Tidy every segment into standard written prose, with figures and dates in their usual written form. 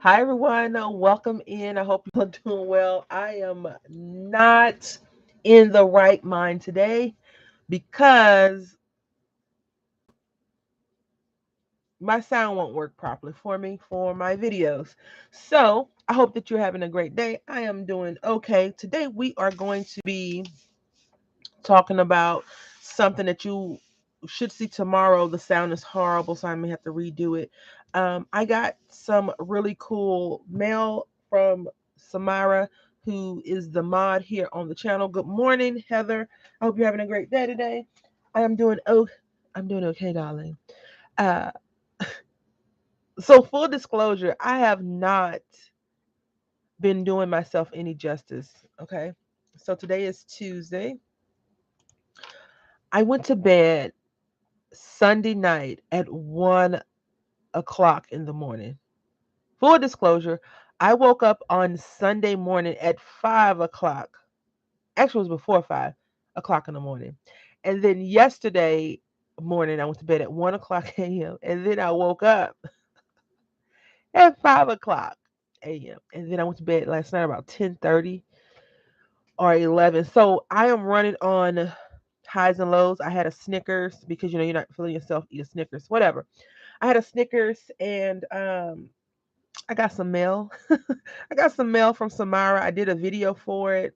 Hi, everyone. Welcome in. I hope you're doing well. I am not in the right mind today because my sound won't work properly for me for my videos. So I hope that you're having a great day. I am doing okay. Today, we are going to be talking about something that you should see tomorrow. The sound is horrible, so I may have to redo it. I got some really cool mail from Samara, who is the mod here on the channel. Good morning, Heather. I hope you're having a great day today. I am doing I'm doing okay, darling. Uh, so full disclosure, I have not been doing myself any justice. Okay, so today is Tuesday. I went to bed Sunday night at 1 o'clock in the morning. Full disclosure, I woke up on Sunday morning at 5 o'clock. Actually, it was before 5 o'clock in the morning. And then yesterday morning, I went to bed at 1 o'clock a.m. And then I woke up at 5 o'clock a.m. And then I went to bed last night about 10:30 or 11. So I am running on highs and lows. I had a Snickers because you're not feeling yourself, eat a Snickers, whatever. I had a Snickers and I got some mail. I got some mail from Samara. I did a video for it.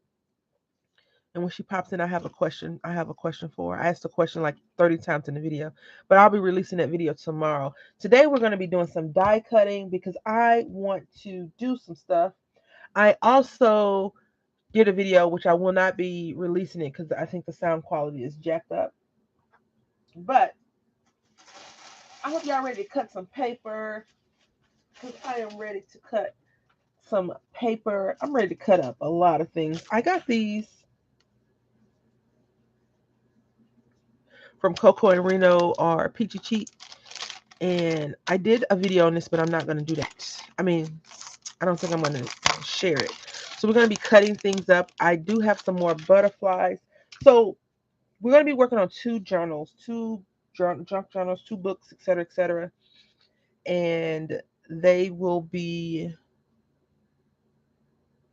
And when she pops in, I have a question. I have a question for her. I asked a question like 30 times in the video, but I'll be releasing that video tomorrow. Today, we're going to be doing some die cutting because I want to do some stuff. I also did a video, which I will not be releasing it because I think the sound quality is jacked up. But I hope y'all ready to cut some paper because I am ready to cut some paper. I'm ready to cut up a lot of things. I got these from Coco and Reno or Peachy Cheat, and I did a video on this, but I'm not going to do that. I don't think I'm going to share it. So we're going to be cutting things up. I do have some more butterflies. So we're going to be working on two journals, two junk journals, two books, etc., etc., and they will be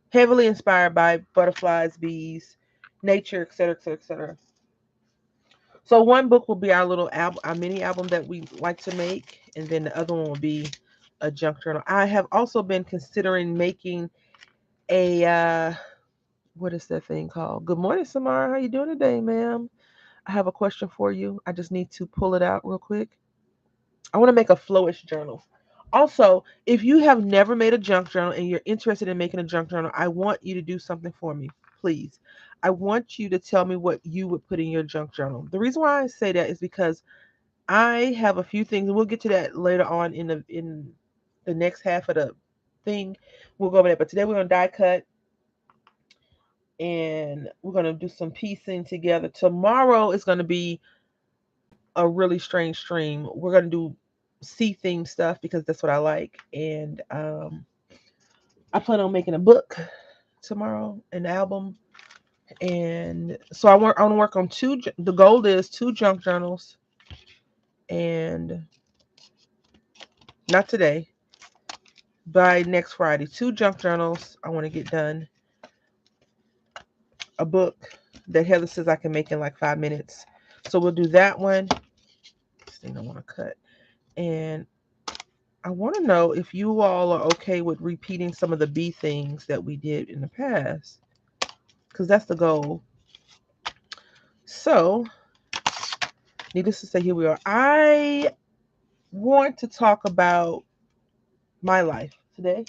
heavily inspired by butterflies, bees, nature, etc., etc., etc. So one book will be our little album, our mini album that we like to make, and then the other one will be a junk journal. I have also been considering making a what is that thing called? Good morning, Samara. How you doing today, ma'am? I have a question for you. I just need to pull it out real quick. I want to make a flowish journal. Also, if you have never made a junk journal and you're interested in making a junk journal, I want you to do something for me, please. I want you to tell me what you would put in your junk journal. The reason why I say that is because I have a few things, and we'll get to that later on in the next half of the thing. We'll go over that. But today we're gonna die cut and we're gonna do some piecing together. Tomorrow is gonna be a really strange stream. We're gonna do sea theme stuff because that's what I like. And I plan on making a book tomorrow, an album. And so I want to work on the goal is two junk journals, and not today, by next Friday. Two junk journals I want to get done. A book that Heather says I can make in like 5 minutes. So we'll do that one. This thing I want to cut. And I want to know if you all are okay with repeating some of the B things that we did in the past. Because that's the goal. So, needless to say, here we are. I want to talk about my life today.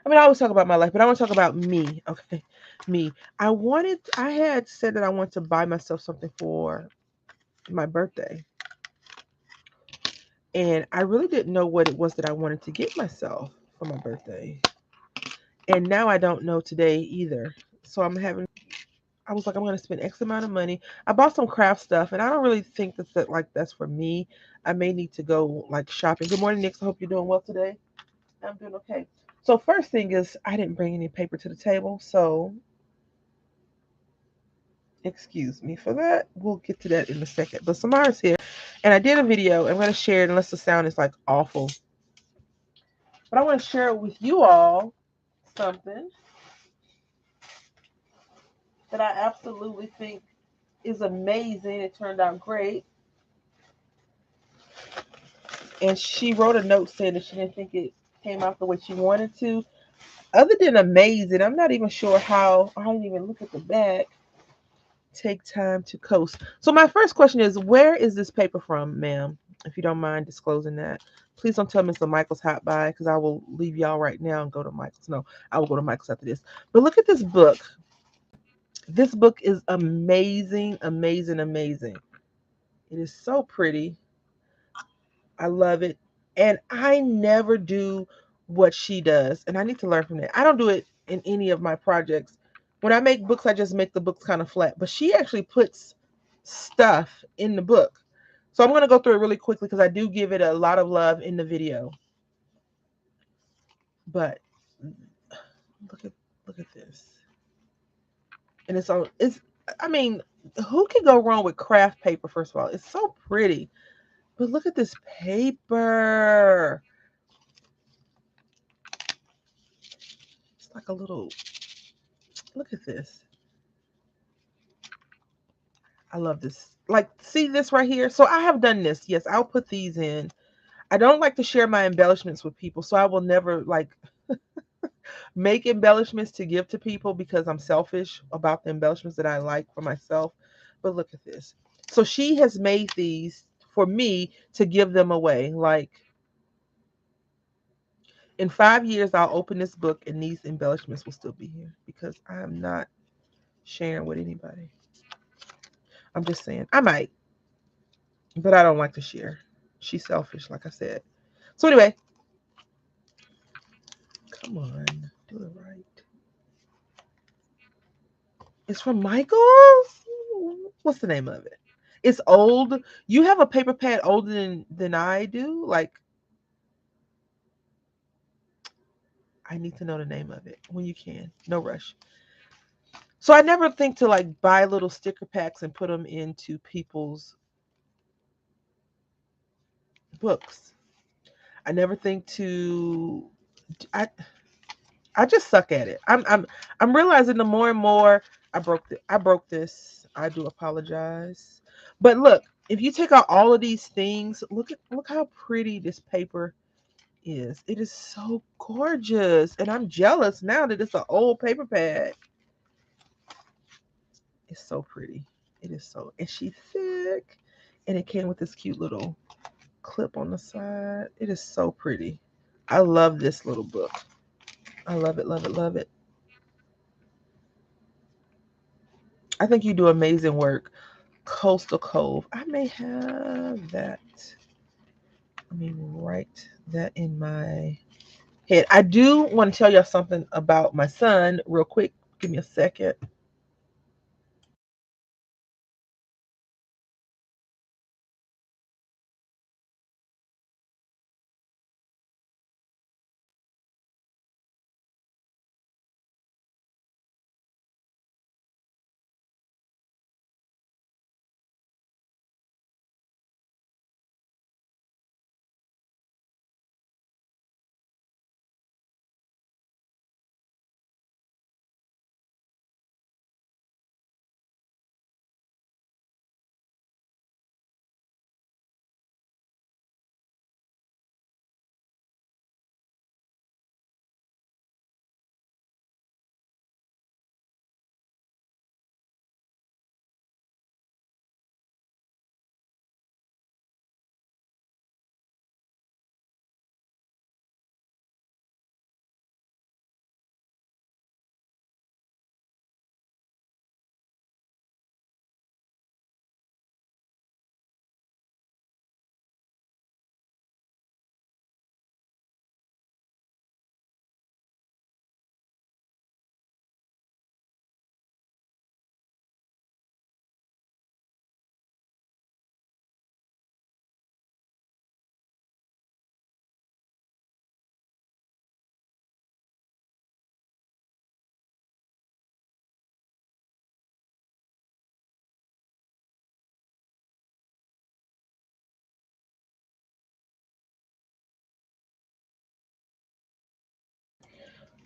I always talk about my life, but I want to talk about me. Okay, me. I had said that I want to buy myself something for my birthday. And I really didn't know what it was that I wanted to get myself for my birthday. And now I don't know today either. So I was like, I'm going to spend X amount of money. I bought some craft stuff, and I don't really think that's for me. I may need to go like shopping. Good morning, Nick. I hope you're doing well today. I'm doing okay. So first thing is I didn't bring any paper to the table, so excuse me for that. We'll get to that in a second. But Samara's here, and I did a video. I'm going to share it unless the sound is like awful. But I want to share with you all something that I absolutely think is amazing. It turned out great. And she wrote a note saying that she didn't think it came out the way she wanted to. Other than amazing, I'm not even sure how. I didn't even look at the back. Take time to coast. So my first question is, where is this paper from, ma'am? If you don't mind disclosing that. Please don't tell Mr. Michael's hot buy because I will leave y'all right now and go to Michael's. No, I will go to Michael's after this. But look at this book. This book is amazing, amazing, amazing. It is so pretty. I love it. And I never do what she does. And I need to learn from that. I don't do it in any of my projects. When I make books, I just make the books kind of flat. But she actually puts stuff in the book. So I'm going to go through it really quickly because I do give it a lot of love in the video. But look at look at this. And it's I mean, who can go wrong with craft paper first of all? It's so pretty. But look at this paper. It's like a little, look at this. I love this. Like, see this right here? So I have done this. Yes, I'll put these in. I don't like to share my embellishments with people, so I will never like make embellishments to give to people because I'm selfish about the embellishments that I like for myself. But look at this. So she has made these for me to give them away. Like in 5 years, I'll open this book and these embellishments will still be here because I am not sharing with anybody. I'm just saying. I might, but I don't like to share. She's selfish, like I said. So anyway, come on, do it right. It's from Michaels. What's the name of it? It's old. You have a paper pad older than I do. Like I need to know the name of it when you can. No rush. So I never think to like buy little sticker packs and put them into people's books. I never think to. I I just suck at it. I'm realizing the more and more I broke this. I do apologize. But look, if you take out all of these things, look how pretty this paper is. It is so gorgeous. And I'm jealous now that it's an old paper pad. It's so pretty. It is so, and she's thick. And it came with this cute little clip on the side. It is so pretty. I love this little book. I love it, love it, love it. I think you do amazing work. Coastal Cove. I may have that. Let me write that in my head. I do want to tell y'all something about my son real quick. Give me a second.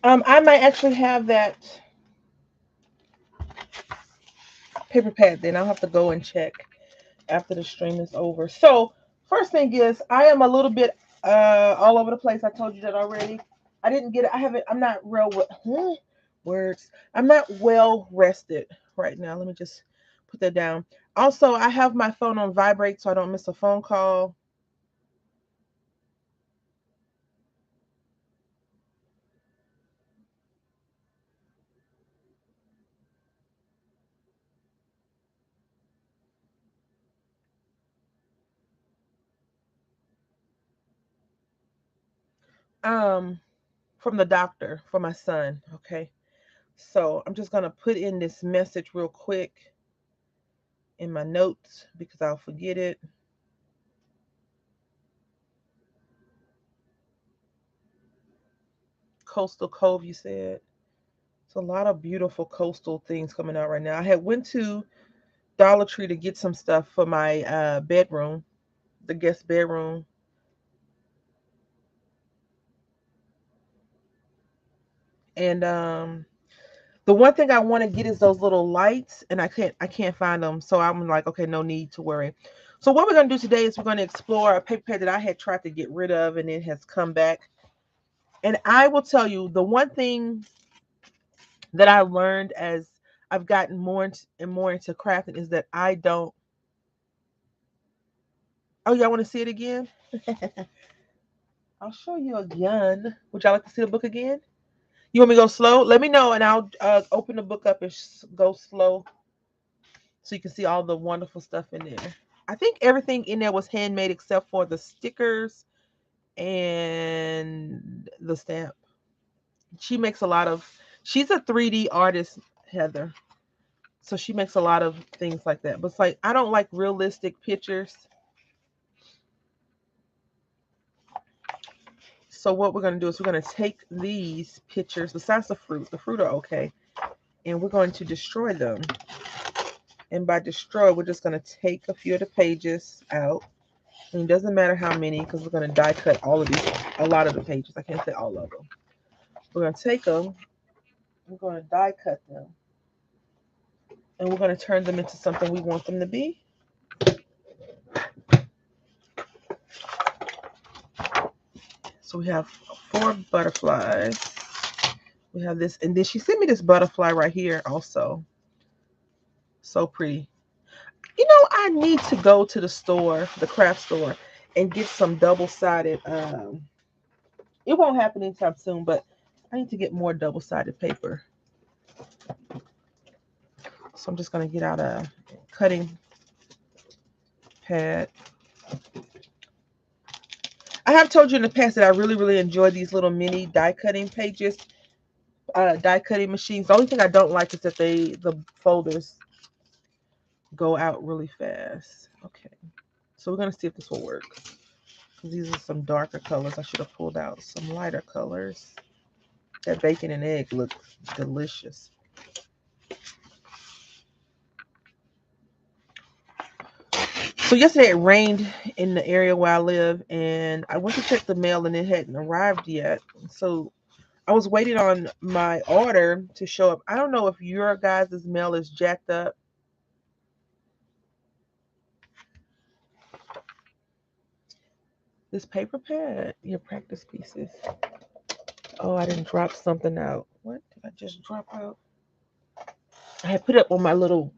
I might actually have that paper pad then. I'll have to go and check after the stream is over. So first thing is I am a little bit all over the place. I told you that already. I didn't get it. I haven't I'm not real words. I'm not well rested right now. Let me just put that down. Also, I have my phone on vibrate so I don't miss a phone call. Um from the doctor for my son, okay? So, I'm just going to put in this message real quick in my notes because I'll forget it. Coastal Cove, you said. It's a lot of beautiful coastal things coming out right now. I had went to Dollar Tree to get some stuff for my bedroom, the guest bedroom. And the one thing I want to get is those little lights, and I can't find them. So I'm like, okay, no need to worry. So what we're gonna do today is we're gonna explore a paper pad that I had tried to get rid of, and it has come back. And I will tell you the one thing that I learned as I've gotten and more into crafting is that I don't. Oh, y'all want to see it again? I'll show you again. Would y'all like to see the book again? You want me to go slow? Let me know, and I'll open the book up and go slow so you can see all the wonderful stuff in there. I think everything in there was handmade except for the stickers and the stamp. She makes a lot of. She's a 3D artist, Heather. So she makes a lot of things like that. But it's like I don't like realistic pictures. So what we're gonna do is we're gonna take these pictures, besides the fruit are okay, and we're going to destroy them. And by destroy, we're just gonna take a few of the pages out. And it doesn't matter how many, because we're gonna die cut all of these, a lot of the pages. I can't say all of them. We're gonna take them, we're gonna die cut them, and we're gonna turn them into something we want them to be. So we have 4 butterflies. We have this, and then she sent me this butterfly right here also. So pretty. You know, I need to go to the store, the craft store, and get some double-sided. It won't happen anytime soon, but I need to get more double-sided paper. So I'm just gonna get out a cutting pad. I have told you in the past that I really, really enjoy these little mini die cutting pages, die cutting machines. The only thing I don't like is that the folders go out really fast. Okay, so we're gonna see if this will work. These are some darker colors. I should have pulled out some lighter colors. That bacon and egg looks delicious. So yesterday it rained in the area where I live, and I went to check the mail and it hadn't arrived yet. So I was waiting on my order to show up. I don't know if your guys' mail is jacked up. This paper pad, your practice pieces. Oh, I didn't drop something out. What did I just drop out? I had put it up on my little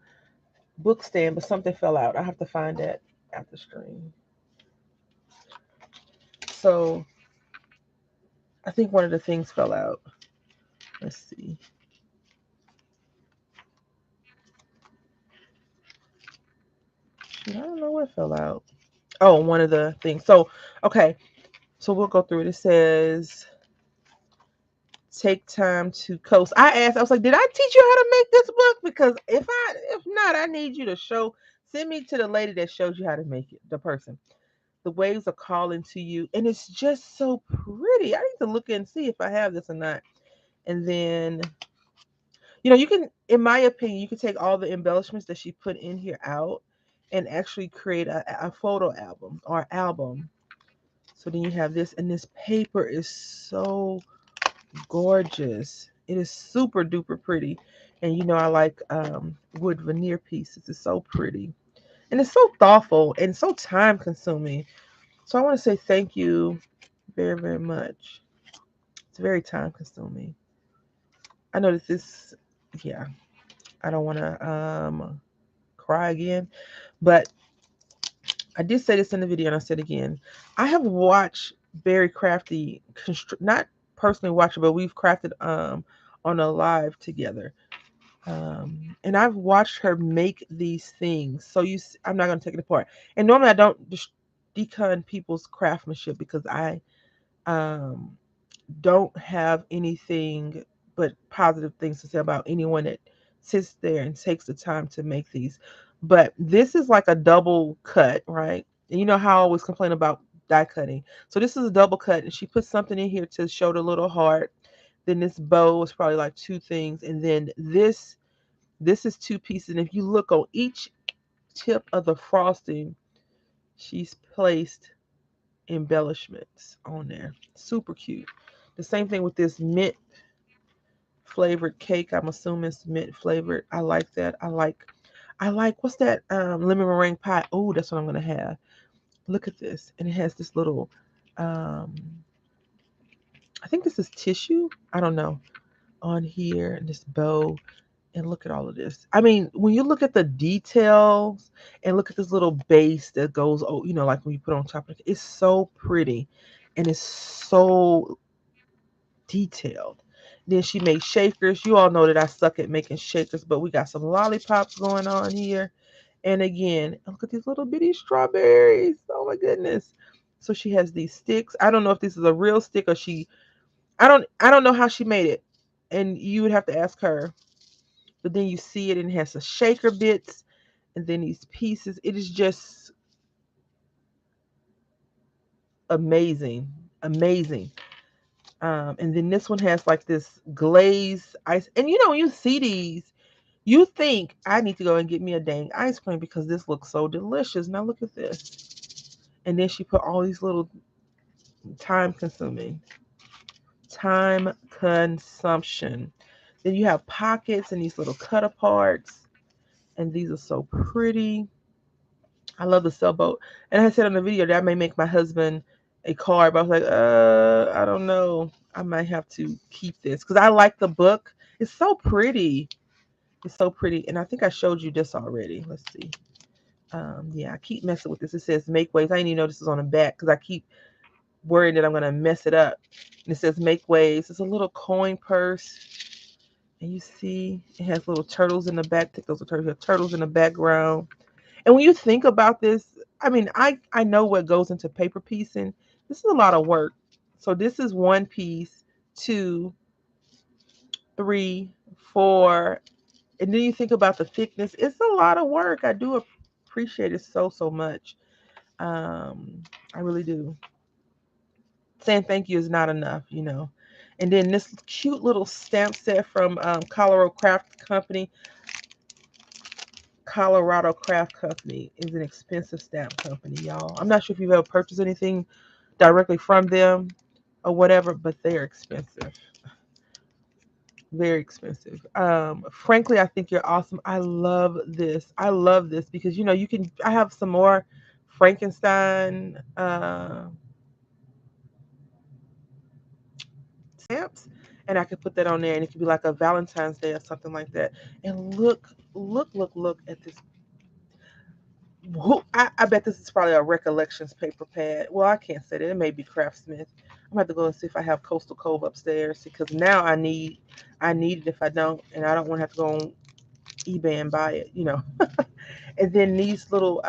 book stand, but something fell out. I have to find that after stream. So I think one of the things fell out. Let's see. I don't know what fell out. Oh, one of the things. So, okay. So we'll go through it. It says, take time to coast. I was like, did I teach you how to make this book? Because if not, I need you to send me to the lady that shows you how to make it, the person. The waves are calling to you. And it's just so pretty. I need to look and see if I have this or not. And then, you can, in my opinion, you can take all the embellishments that she put in here out and actually create a photo album or album. So then you have this, and this paper is so gorgeous. It is super duper pretty. And you know, I like wood veneer pieces. It's so pretty. And it's so thoughtful and so time consuming. So I want to say thank you very, very much. It's very time consuming. I know that this, yeah, I don't want to cry again, but I did say this in the video and I said again. I have watched Very Crafty, not personally watched it, but we've crafted on a live together. And I've watched her make these things. So I'm not going to take it apart. And normally I don't decon people's craftsmanship because I um, don't have anything but positive things to say about anyone that sits there and takes the time to make these. But this is like a double cut, right? And you know how I always complain about die cutting. So this is a double cut, and she put something in here to show the little heart. Then this bow is probably like two things, and then this is two pieces. And if you look on each tip of the frosting, she's placed embellishments on there. Super cute. The same thing with this mint flavored cake. I'm assuming it's mint flavored. I like that. I like what's that lemon meringue pie? Oh, that's what I'm gonna have. Look at this. And it has this little um I think this is tissue. I don't know. On here and this bow. And look at all of this. I mean, when you look at the details and look at this little base that goes, oh, you know, like when you put on top of it, it's so pretty and it's so detailed. Then she made shakers. You all know that I suck at making shakers, but we got some lollipops going on here. And again, look at these little bitty strawberries. Oh my goodness. So she has these sticks. I don't know if this is a real stick or I don't know how she made it. And you would have to ask her. But then you see it and it has the shaker bits and then these pieces. It is just amazing. Amazing. And then this one has like this glazed ice. And you know, when you see these, you think I need to go and get me a dang ice cream because this looks so delicious. Now look at this. And then she put all these little time consuming, time consumption. Then you have pockets and these little cut aparts. And these are so pretty. I love the sailboat. And I said on the video that I may make my husband a card, but I was like, I don't know. I might have to keep this because I like the book. It's so pretty. It's so pretty. And I think I showed you this already. Let's see. Yeah, I keep messing with this. It says make waves. I didn't even know this was on the back because I keep worrying that I'm gonna mess it up. And it says make waves. It's a little coin purse. And you see it has little turtles in the back. I think those are turtles. You have turtles in the background. And when you think about this, I mean, I know what goes into paper piecing. This is a lot of work. So this is one piece, two, three, four, and then you think about the thickness. It's a lot of work. I do appreciate it so much. I really do. Saying thank you is not enough, you know. And then this cute little stamp set from Colorado Craft Company. Colorado Craft Company is an expensive stamp company, y'all. I'm not sure if you've ever purchased anything directly from them or whatever, but they're expensive. Very expensive. Frankly, I think you're awesome. I love this. I love this because you know you can. I have some more Frankenstein stamps, and I could put that on there, and it could be like a Valentine's Day or something like that. And look at this. I bet this is probably a recollections paper pad. Well, I can't say that. It may be Craftsmith. I'm gonna have to go and see if I have Coastal Cove upstairs because now I need it if I don't, and I don't want to have to go on eBay and buy it, you know. And then these little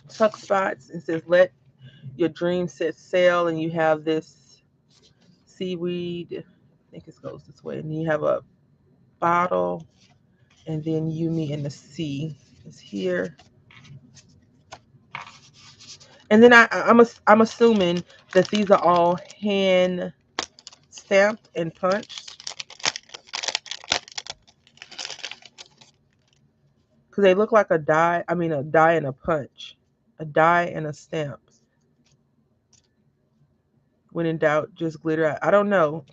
tuck spots. It says let your dream set sail, and you have this seaweed. I think it goes this way, and you have a bottle, and then you, me, and the sea is here. And then I'm assuming that these are all hand stamped and punched because they look like a die. I mean, a die and a punch, a die and a stamp. When in doubt, just glitter. I don't know.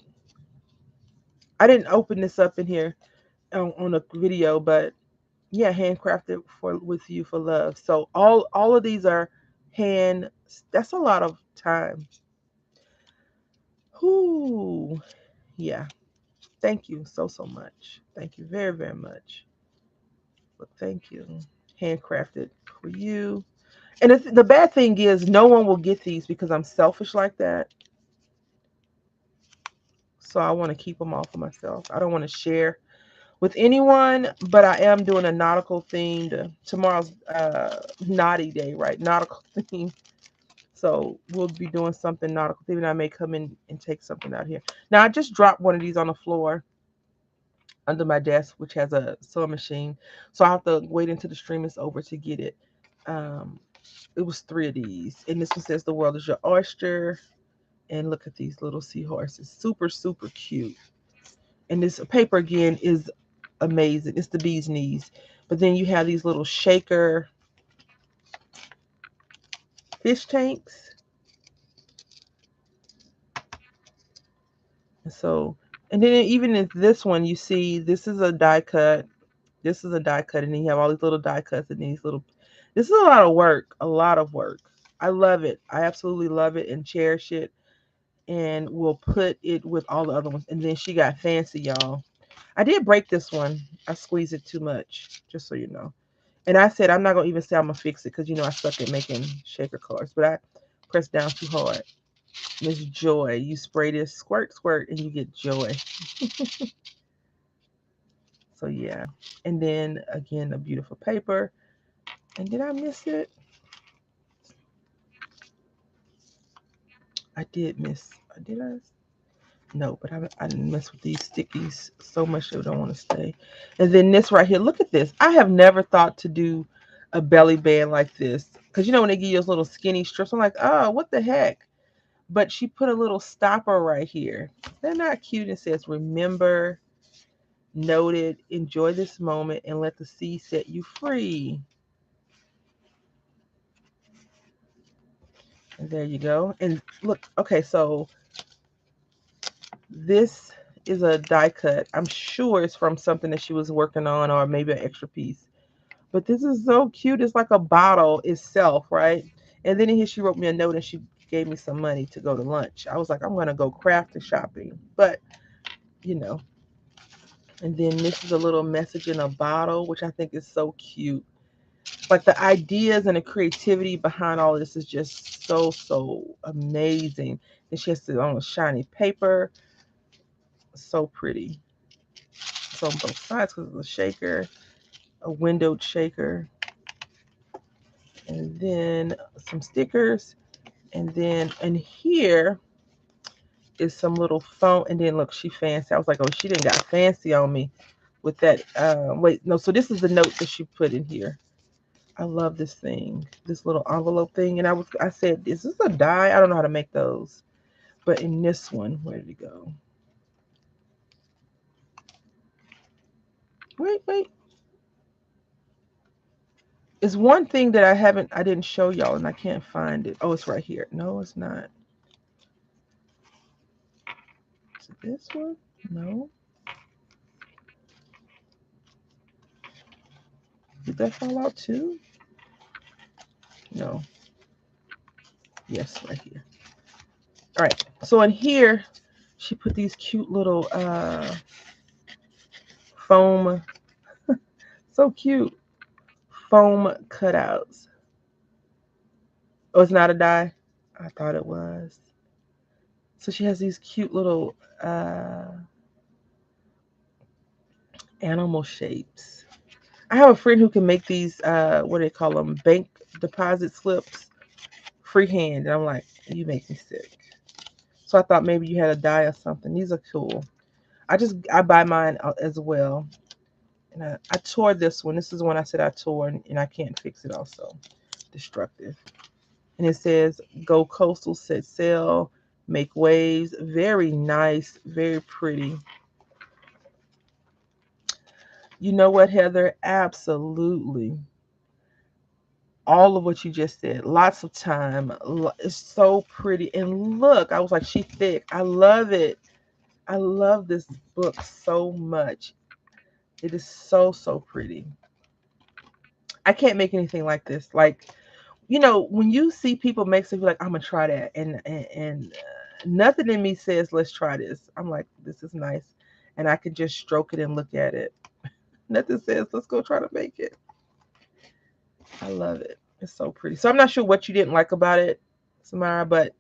I didn't open this up in here on a video, but yeah, handcrafted for with you for love. So all of these are hand. That's a lot of time. Whoo, yeah. Thank you so much. Thank you very much. But thank you. Handcrafted for you. And the bad thing is, no one will get these because I'm selfish like that. So I want to keep them all for myself. I don't want to share with anyone, but I am doing a nautical themed. Tomorrow's naughty day, right? Nautical theme. So we'll be doing something nautical themed. I may come in and take something out here. Now I just dropped one of these on the floor under my desk, which has a sewing machine. So I have to wait until the stream is over to get it. Um, it was 3 of these, and this one says "The world is your oyster." And look at these little seahorses, super cute. And this paper again is amazing. It's the bee's knees. But then you have these little shaker fish tanks. And so, and then even in this one, you see this is a die cut. This is a die cut, and then you have all these little die cuts and these little. This is a lot of work. A lot of work. I love it. I absolutely love it and cherish it. And we'll put it with all the other ones. And then she got fancy, y'all. I did break this one. I squeezed it too much, just so you know. And I said I'm not gonna even say I'm gonna fix it because I suck at making shaker cards, but I pressed down too hard. Miss Joy, you spray this squirt, and you get joy. So yeah, and then again a beautiful paper. And did I miss it? I did miss. Did I? No, but I didn't mess with these stickies so much they don't want to stay. And then this right here, look at this. I have never thought to do a belly band like this. Because when they give you those little skinny strips, I'm like, oh, what the heck? But she put a little stopper right here. They're not cute. It says, remember, noted, enjoy this moment, and let the sea set you free. And there you go. And look, okay, so this is a die cut. I'm sure it's from something that she was working on or maybe an extra piece. But this is so cute. It's like a bottle itself, right? And then in here she wrote me a note and she gave me some money to go to lunch. I was like, I'm gonna go craft shopping. But you know. And then this is a little message in a bottle, which I think is so cute. Like the ideas and the creativity behind all of this is just so amazing. And she has it on a shiny paper. So pretty. So on both sides because it's a shaker, a windowed shaker, and then some stickers. And then in here is some little phone. And then look, she fancy. I was like, oh, she didn't got fancy on me with that. Wait, no. So this is the note that she put in here. I love this thing, this little envelope thing. And I said, is this a die? I don't know how to make those. But in this one, where did it go? Wait. It's one thing that I didn't show y'all and I can't find it. Oh, it's right here. No, it's not. Is it this one? No. Did that fall out too? No. Yes, right here. All right. So in here, she put these cute little foam, so cute, foam cutouts. Oh, it's not a die? I thought it was. So she has these cute little animal shapes. I have a friend who can make these, what do they call them? Bank deposit slips freehand. And I'm like, you make me sick. So I thought maybe you had a die or something. These are cool. I buy mine as well. And I tore this one. This is one I said I tore and I can't fix it also. Destructive. And it says, go coastal, set sail, make waves. Very nice, very pretty. You know what, Heather? Absolutely. all of what you just said. Lots of time. It's so pretty. And look, I was like, she thick. I love it. I love this book so much. It is so, so pretty. I can't make anything like this. Like, when you see people make stuff, you're like, I'm gonna try that, and nothing in me says let's try this. I'm like, this is nice, and I can just stroke it and look at it. Nothing says let's go try to make it. I love it. It's so pretty. So I'm not sure what you didn't like about it, Samara, but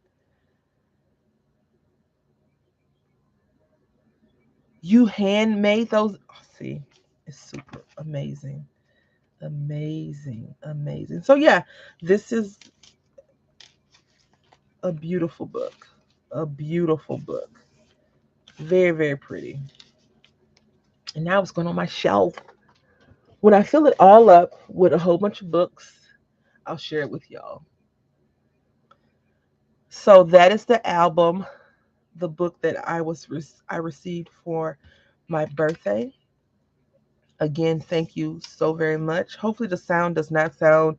you handmade those. Oh, see, it's super amazing, amazing, amazing. So yeah, this is a beautiful book. A beautiful book. Very, very pretty. And now it's going on my shelf. When I fill it all up with a whole bunch of books, I'll share it with y'all. So that is the album, the book that I received for my birthday. Again, thank you so very much. Hopefully the sound does not sound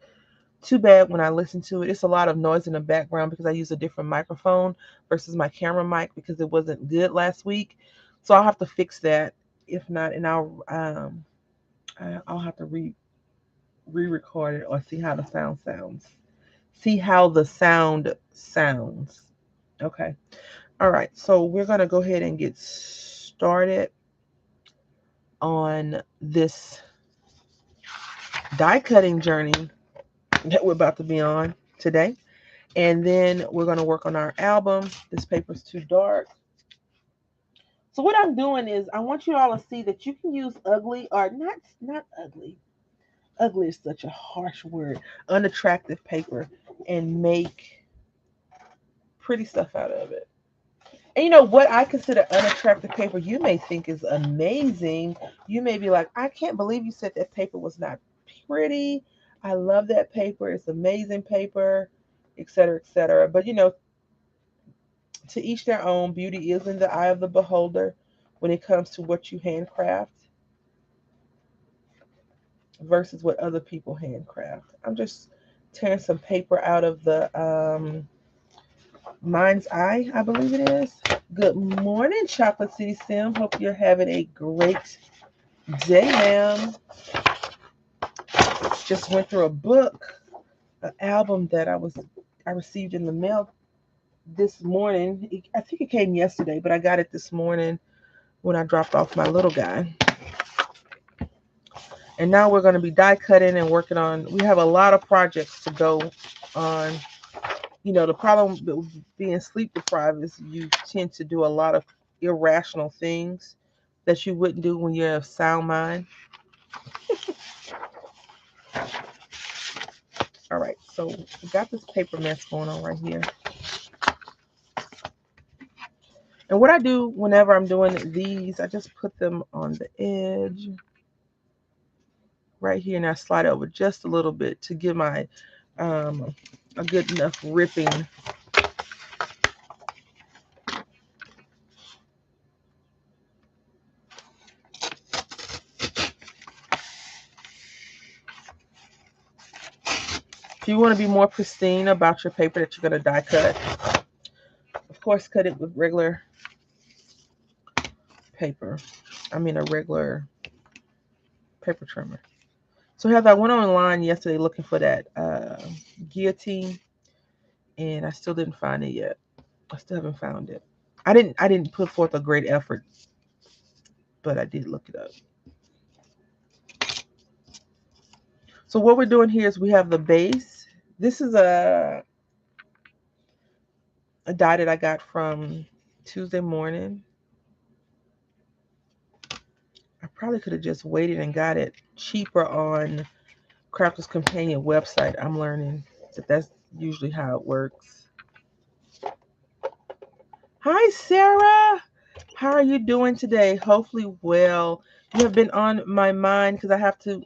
too bad when I listen to it. It's a lot of noise in the background because I use a different microphone versus my camera mic because it wasn't good last week. So I'll have to fix that. If not, and I'll have to re-record it or see how the sound sounds. See how the sound sounds. Okay. All right. So we're gonna go ahead and get started on this die cutting journey that we're about to be on today. And then we're going to work on our album. This paper's too dark. So what I'm doing is I want you all to see that you can use ugly or not ugly. Ugly is such a harsh word. Unattractive paper and make pretty stuff out of it. And what I consider unattractive paper, you may think is amazing. You may be like, I can't believe you said that paper was not pretty. I love that paper. It's amazing paper, etc., etc. But to each their own. Beauty is in the eye of the beholder when it comes to what you handcraft versus what other people handcraft. I'm just tearing some paper out of the Mind's Eye, I believe it is. Good morning, Chocolate City Sim. Hope you're having a great day, ma'am. Just went through a book, an album that I received in the mail this morning. I think it came yesterday, but I got it this morning when I dropped off my little guy. And now we're going to be die cutting and working on. We have a lot of projects to go on. The problem with being sleep deprived is you tend to do a lot of irrational things that you wouldn't do when you're of sound mind. All right, so we got this paper mess going on right here. And what I do whenever I'm doing these, I just put them on the edge right here, and I slide over just a little bit to give my a good enough ripping. If you want to be more pristine about your paper that you're going to die cut, of course, cut it with regular paper. I mean, a regular paper trimmer. So, Heather, I went online yesterday looking for that guillotine, and I still didn't find it yet. I still haven't found it. I didn't put forth a great effort, but I did look it up. So what we're doing here is we have the base. This is a die that I got from Tuesday Morning. I probably could have just waited and got it cheaper on Crafter's Companion website. I'm learning that that's usually how it works. Hi, Sarah. How are you doing today? Hopefully well. You have been on my mind because I have to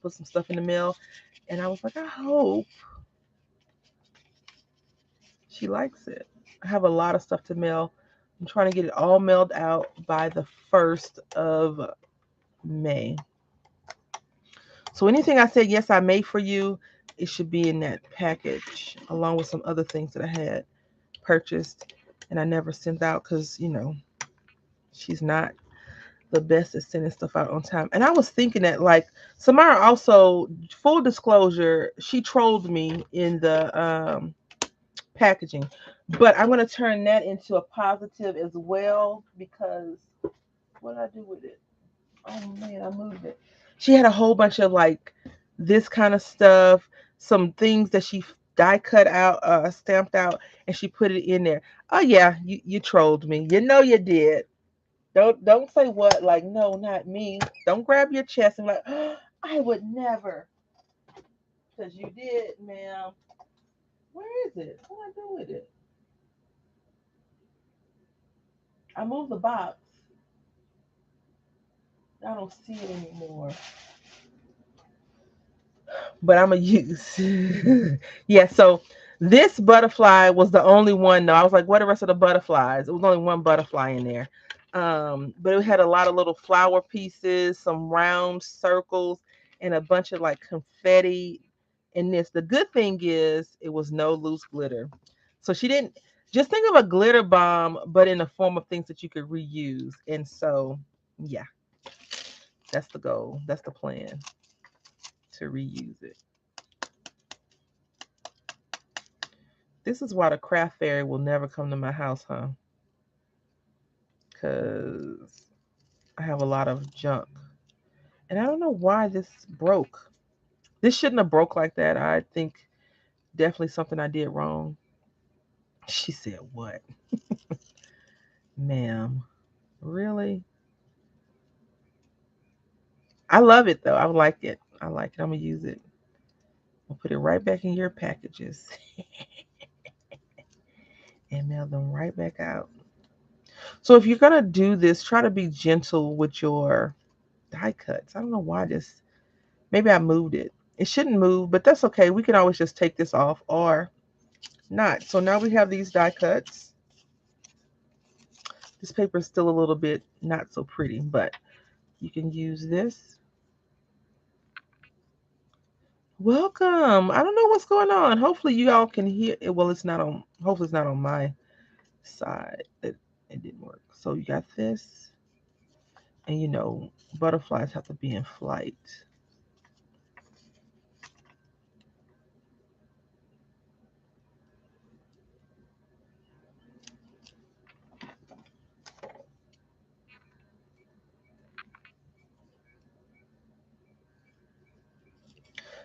put some stuff in the mail. And I was like, I hope she likes it. I have a lot of stuff to mail. I'm trying to get it all mailed out by the 1st of May. So anything I said, yes, I made for you, it should be in that package along with some other things that I had purchased and I never sent out because, you know, she's not the best at sending stuff out on time. And I was thinking that, like, Samara also, full disclosure, she trolled me in the packaging, but I'm gonna turn that into a positive as well because what did I do with it? Oh man, I moved it. She had a whole bunch of like this kind of stuff, some things that she die cut out, stamped out, and she put it in there. Oh yeah, you trolled me. You know you did. Don't say what like no, not me. Don't grab your chest and like oh, I would never, cause you did, ma'am. Where is it? What do I do with it? I moved the box. I don't see it anymore. But I'm gonna use yeah, so this butterfly was the only one though. I was like, what are the rest of the butterflies? It was only one butterfly in there. But it had a lot of little flower pieces, some round circles, and a bunch of like confetti in this. The good thing is it was no loose glitter. So she didn't just think of a glitter bomb, but in the form of things that you could reuse. And so yeah, that's the goal. That's the plan to reuse it. This is why the craft fairy will never come to my house, huh? Because I have a lot of junk. And I don't know why this broke. This shouldn't have broke like that. I think definitely something I did wrong. She said, what? Ma'am, really? I love it though. I like it. I like it. I'm going to use it. I'll put it right back in your packages and mail them right back out. So if you're going to do this, try to be gentle with your die cuts. I don't know why this. Maybe I moved it. It shouldn't move, but that's okay. We can always just take this off or not. So now we have these die cuts. This paper is still a little bit not so pretty, but you can use this. Welcome. I don't know what's going on. Hopefully you all can hear it. Well, it's not on, hopefully it's not on my side. It didn't work. So you got this. And you know, butterflies have to be in flight.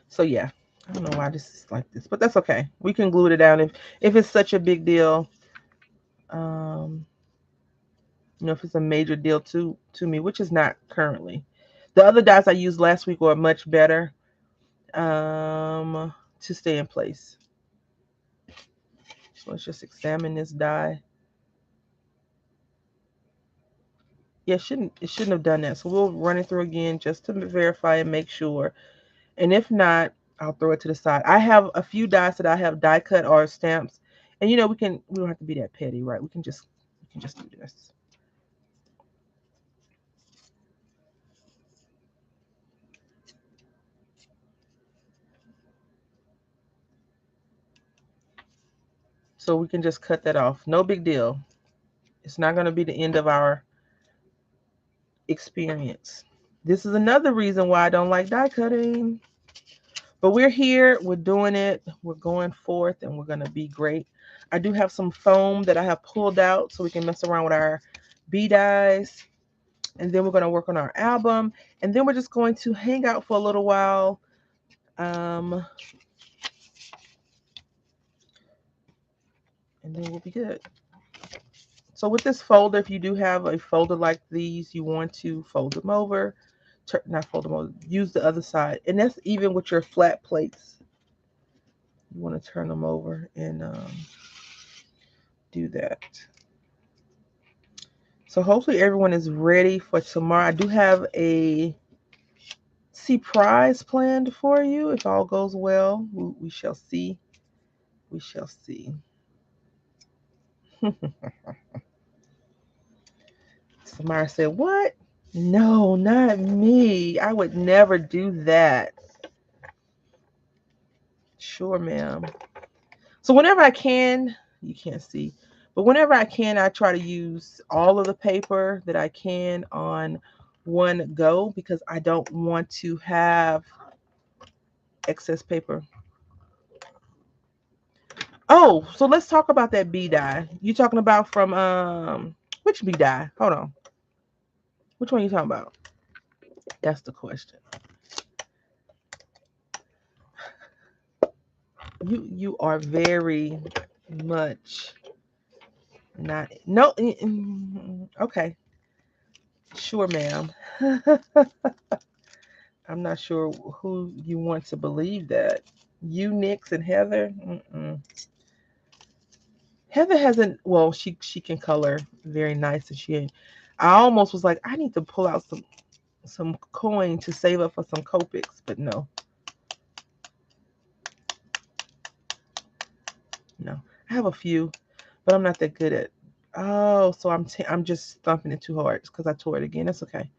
So yeah, I don't know why this is like this, but that's okay. We can glue it down if it's such a big deal. Um, you know, if it's a major deal to me, which is not currently. The other dies I used last week were much better to stay in place. So let's just examine this die. Yeah, it shouldn't have done that. So we'll run it through again just to verify and make sure. And if not, I'll throw it to the side. I have a few dies that I have die cut or stamps. And you know, we don't have to be that petty, right? We can just do this. So we can just cut that off. No big deal. It's not going to be the end of our experience. This is another reason why I don't like die cutting. But we're here, we're doing it, we're going forth, and we're going to be great. I do have some foam that I have pulled out so we can mess around with our bee dies. And then we're going to work on our album. And then we're just going to hang out for a little while. And then we'll be good. So with this folder, if you do have a folder like these, you want to fold them over. Not fold them over, use the other side. And that's even with your flat plates. You want to turn them over and do that. So hopefully everyone is ready for tomorrow. I do have a surprise planned for you. If all goes well, we shall see. We shall see. Samara said, what? No, not me. I would never do that. Sure, ma'am. So whenever I can, you can't see, but whenever I can, I try to use all of the paper that I can on one go because I don't want to have excess paper. Oh, so let's talk about that bee dye. You talking about from which bee dye? Hold on. Which one are you talking about? That's the question. You are very much not no okay. Sure, ma'am. I'm not sure who you want to believe that. You, Nix, and Heather. Mm-mm. Heather hasn't. Well, she can color very nice, and she. I almost was like, I need to pull out some coin to save up for some Copics, but no, no. I have a few, but I'm not that good at. Oh, so I'm just thumping it too hard because I tore it again. That's okay.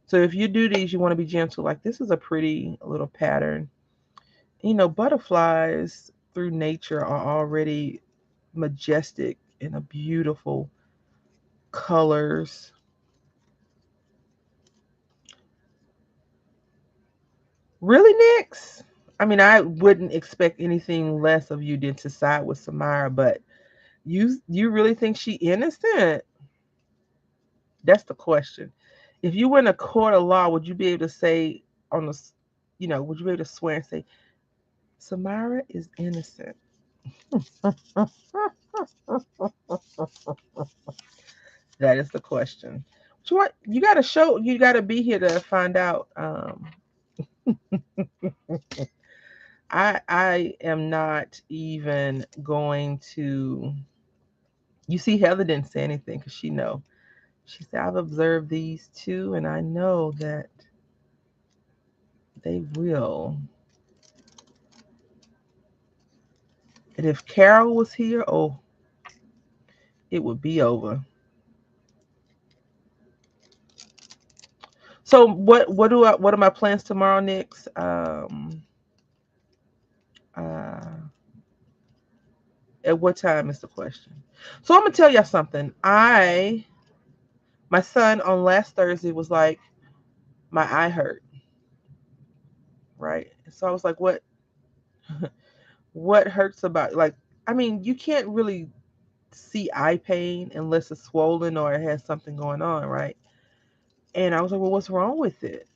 So if you do these, you want to be gentle. Like this is a pretty little pattern. You know, butterflies through nature are already majestic and a beautiful colors. Really, Nix? I mean, I wouldn't expect anything less of you than to side with Samara, but you really think she innocent? That's the question. If you were in a court of law, would you be able to say on the, would you be able to swear and say Samara is innocent? That is the question. What you got to show? You got to be here to find out. I am not even going to. You see, Heather didn't say anything because she know. She said, "I've observed these too, and I know that they will." And if Carol was here, oh, it would be over. So what are my plans tomorrow, Nix? Uh, at what time is the question? So I'm gonna tell y'all something. My son on last Thursday was like, my eye hurt, right? So I was like, what hurts about like? I mean, you can't really see eye pain unless it's swollen or it has something going on, right? And I was like, well, what's wrong with it?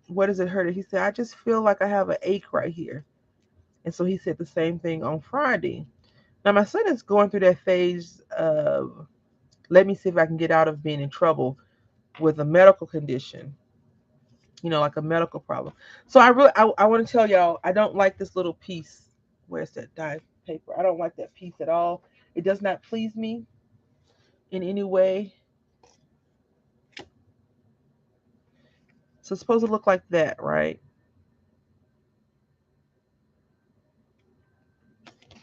What does it hurt? He said, I just feel like I have an ache right here. And so he said the same thing on Friday. Now my son is going through that phase of let me see if I can get out of being in trouble with a medical condition, like a medical problem. So I want to tell y'all I don't like this little piece. Where's that dye paper? I don't like that piece at all. It does not please me in any way. So it's supposed to look like that, right?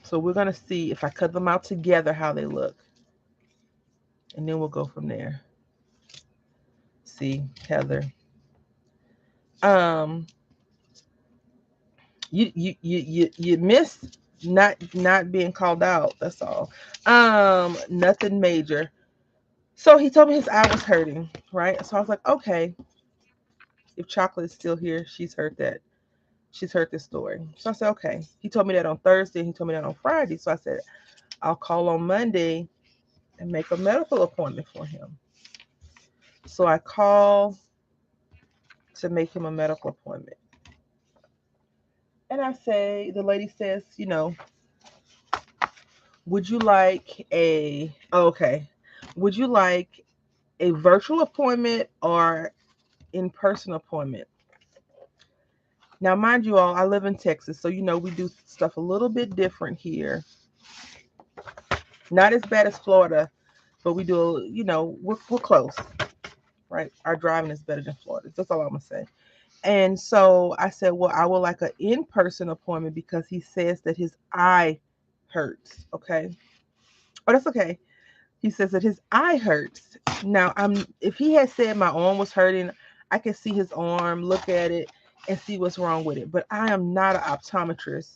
So we're gonna see if I cut them out together how they look, and then we'll go from there. See, Heather. Um, you missed not being called out. That's all. Nothing major. So he told me his eye was hurting, right? So I was like, okay, if Chocolate is still here, she's heard that. She's heard this story. So I said, okay. He told me that on Thursday. He told me that on Friday. So I said, I'll call on Monday and make a medical appointment for him. So I call to make him a medical appointment. And I say, the lady says, would you like okay, would you like a virtual appointment or in-person appointment? Now, mind you all, I live in Texas, so we do stuff a little bit different here. Not as bad as Florida, but we do, we're close, right? Our driving is better than Florida. That's all I'm gonna say. And so I said, well, I would like an in-person appointment because he says that his eye hurts. Okay. Oh, that's okay. He says that his eye hurts. Now, if he had said my arm was hurting, I could see his arm, look at it, and see what's wrong with it. But I am not an optometrist.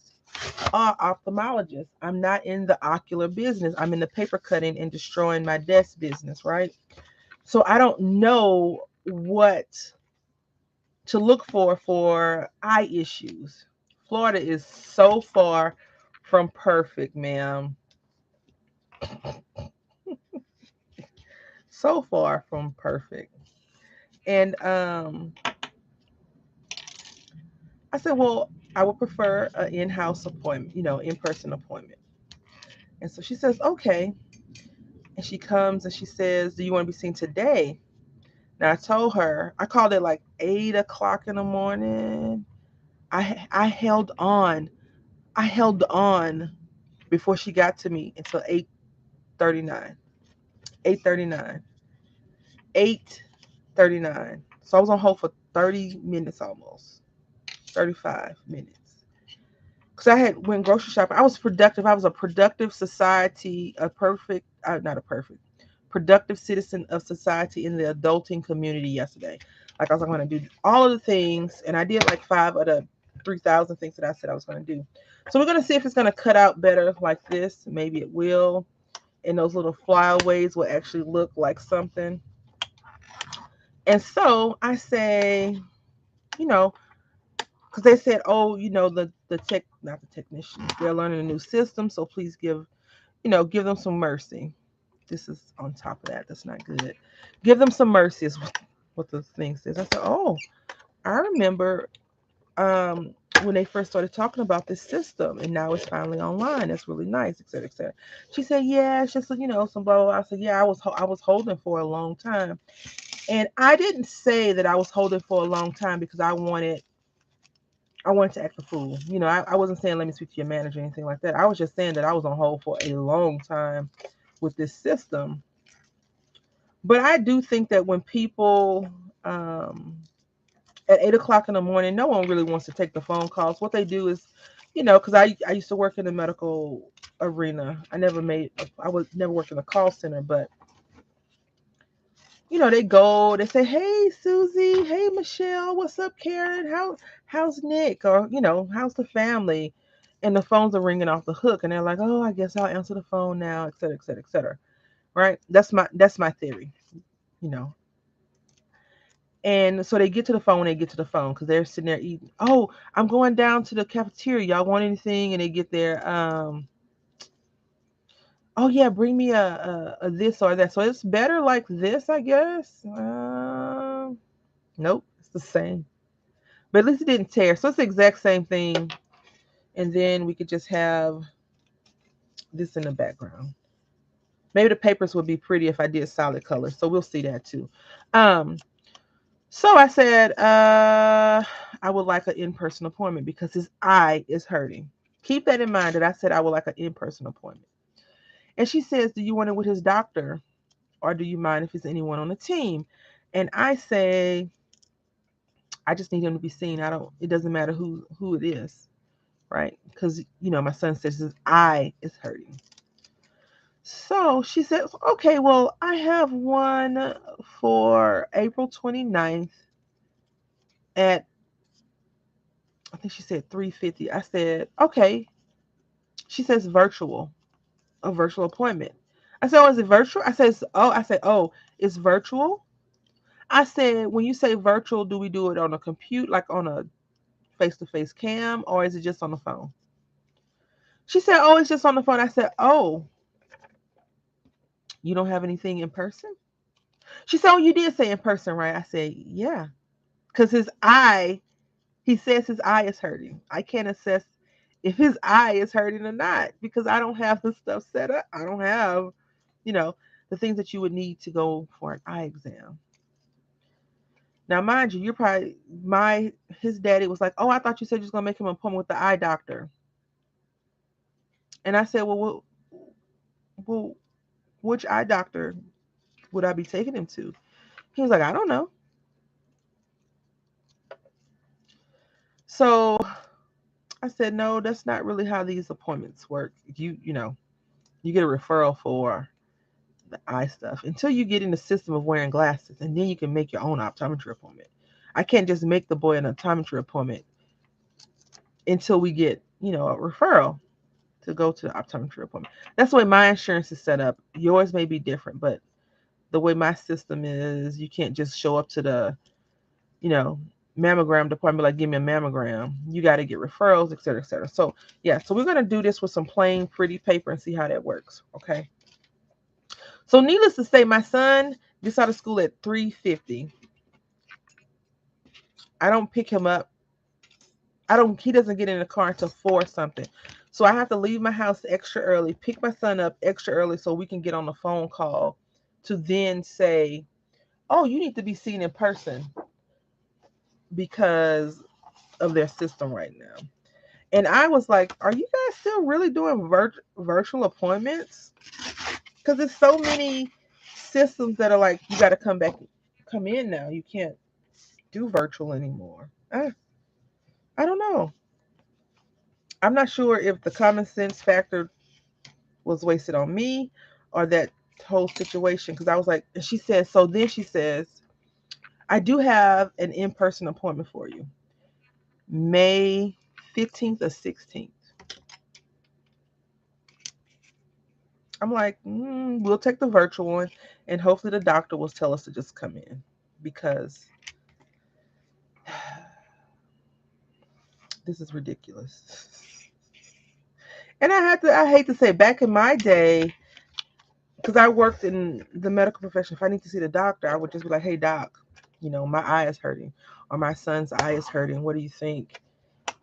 ophthalmologist. I'm not in the ocular business. I'm in the paper cutting and destroying my desk business, right? So I don't know what to look for eye issues. Florida is so far from perfect, ma'am. So far from perfect. And I said, well, I would prefer an in-house appointment, in-person appointment. And so she says, okay. And she comes and she says, do you want to be seen today? Now I told her, I called it like 8 o'clock in the morning. I held on. I held on before she got to me until 8:39. 8:39. 8:39. So I was on hold for 30 minutes almost. 35 minutes. Because I had went grocery shopping. I was productive. I was a productive society, not a perfect, productive citizen of society in the adulting community yesterday. Like I was going to do all of the things, and I did like 5 of the 3,000 things that I said I was going to do. So we're going to see if it's going to cut out better like this. Maybe it will, and those little flyaways will actually look like something. And so I say, you know, because they said, oh, the tech, not the technicians, they're learning a new system, so please give them some mercy. This is on top of that. That's not good. Give them some mercy is what the thing says. I said, oh, I remember when they first started talking about this system, and now it's finally online. That's really nice, et cetera, et cetera. She said, yeah, it's just some blah blah blah. I said, yeah, I was holding for a long time, and I didn't say that I was holding for a long time because I wanted to act a fool. I wasn't saying let me speak to your manager or anything like that. I was just saying that I was on hold for a long time with this system. But I do think that when people at 8 o'clock in the morning, no one really wants to take the phone calls. What they do is, because I used to work in the medical arena. I was never worked in a call center, but they go, they say, hey Susie, hey Michelle, what's up, Karen? How's Nick? Or, how's the family? And the phones are ringing off the hook and they're like, oh, I guess I'll answer the phone now, et cetera, et cetera, et cetera. Right? That's my theory, you know. And so they get to the phone when they get to the phone because they're sitting there eating. Oh, I'm going down to the cafeteria. Y'all want anything? And they get there. Oh yeah, bring me a this or that. So it's better like this, I guess. Nope, it's the same. But at least it didn't tear. So it's the exact same thing. And then we could just have this in the background. Maybe the papers would be pretty if I did solid color. So we'll see that too. Um, so I said, I would like an in-person appointment because his eye is hurting. Keep that in mind that I said I would like an in-person appointment. And she says, do you want it with his doctor or do you mind if it's anyone on the team? And I say, I just need him to be seen. It doesn't matter who it is, right? Because my son says his eye is hurting. So she says, okay, well, I have one for April 29th at, I think she said 3:50. I said, okay. She says a virtual appointment. I said, oh, is it virtual? I said, it's virtual. I said, when you say virtual, do we do it on a compute, like on a face-to-face cam, or is it just on the phone? She said, oh, it's just on the phone. I said, oh, you don't have anything in person? She said, oh, you did say in person, right? I said, yeah. Because he says his eye is hurting. I can't assess if his eye is hurting or not because I don't have the stuff set up. I don't have, you know, the things that you would need to go for an eye exam. Now, mind you, you're probably his daddy was like, oh, I thought you said you was gonna make him an appointment with the eye doctor. And I said, well, which eye doctor would I be taking him to? He was like, I don't know. So I said, no, that's not really how these appointments work. You get a referral for the eye stuff until you get in the system of wearing glasses, and then you can make your own optometry appointment. I can't just make the boy an optometry appointment until we get a referral to go to the optometry appointment. That's the way my insurance is set up. Yours may be different, but the way my system is, you can't just show up to the, you know, mammogram department like give me a mammogram. You got to get referrals, et cetera, et cetera. So yeah, so we're gonna do this with some plain pretty paper and see how that works. Okay. So needless to say, my son gets out of school at 3:50. I don't pick him up. He doesn't get in the car until 4 something. So I have to leave my house extra early, pick my son up extra early so we can get on the phone call to then say, oh, you need to be seen in person because of their system right now. And I was like, are you guys still really doing virtual appointments? Because there's so many systems that are like, you got to come in now. You can't do virtual anymore. I don't know. I'm not sure if the common sense factor was wasted on me or that whole situation. Because I was like, and she says, so then she says, I do have an in person appointment for you, May 15th or 16th. I'm like, we'll take the virtual one, and hopefully the doctor will tell us to just come in because this is ridiculous. And I hate to say, back in my day, because I worked in the medical profession, if I need to see the doctor, I would just be like, hey, doc, my eye is hurting, or my son's eye is hurting. What do you think?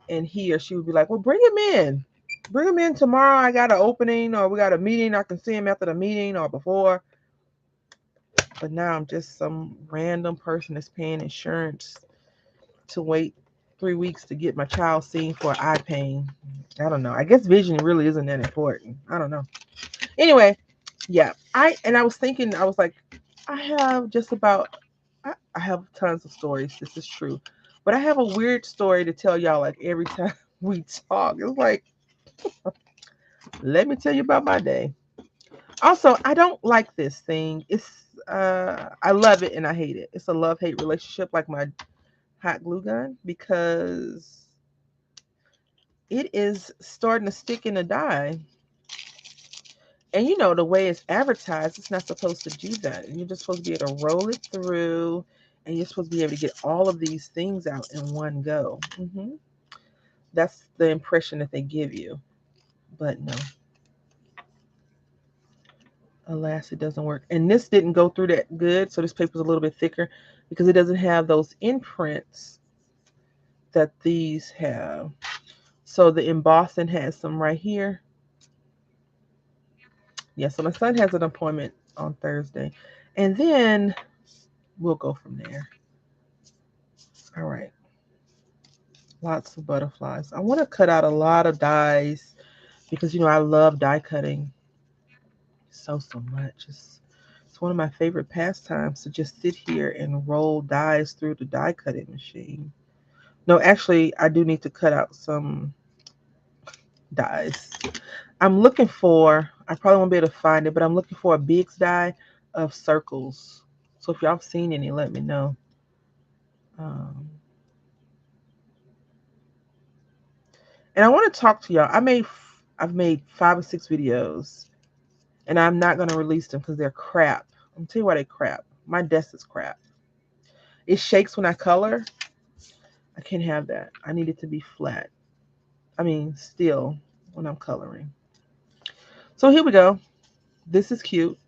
And he or she would be like, well, bring him in. Bring him in tomorrow. I got an opening, or we got a meeting. I can see him after the meeting or before. But now I'm just some random person that's paying insurance to wait 3 weeks to get my child seen for eye pain. I don't know. I guess vision really isn't that important. I don't know. Anyway, yeah. I was thinking, I was like, I have just about I have tons of stories. This is true. But I have a weird story to tell y'all like every time we talk. It's like, let me tell you about my day. Also, I don't like this thing. I love it and I hate it. It's a love-hate relationship like my hot glue gun because it is starting to stick in the dye. And the way it's advertised, it's not supposed to do that. And you're just supposed to be able to roll it through and you're supposed to be able to get all of these things out in one go. That's the impression that they give you. But no, alas, it doesn't work. And this didn't go through that good. So this paper's a little bit thicker because it doesn't have those imprints that these have. So the embossing has some right here. Yeah, so my son has an appointment on Thursday. And then we'll go from there. All right. Lots of butterflies. I want to cut out a lot of dies because I love die cutting so much. It's one of my favorite pastimes to just sit here and roll dies through the die cutting machine. No, actually, I do need to cut out some dies. I'm looking for, I probably won't be able to find it, but I'm looking for a Biggs die of circles. So if y'all have seen any, let me know. And I want to talk to y'all. I've made 5 or 6 videos, and I'm not going to release them because they're crap. I'm tell you why they're crap. My desk is crap. It shakes when I color. I can't have that. I need it to be flat. I mean, still when I'm coloring. So here we go. This is cute.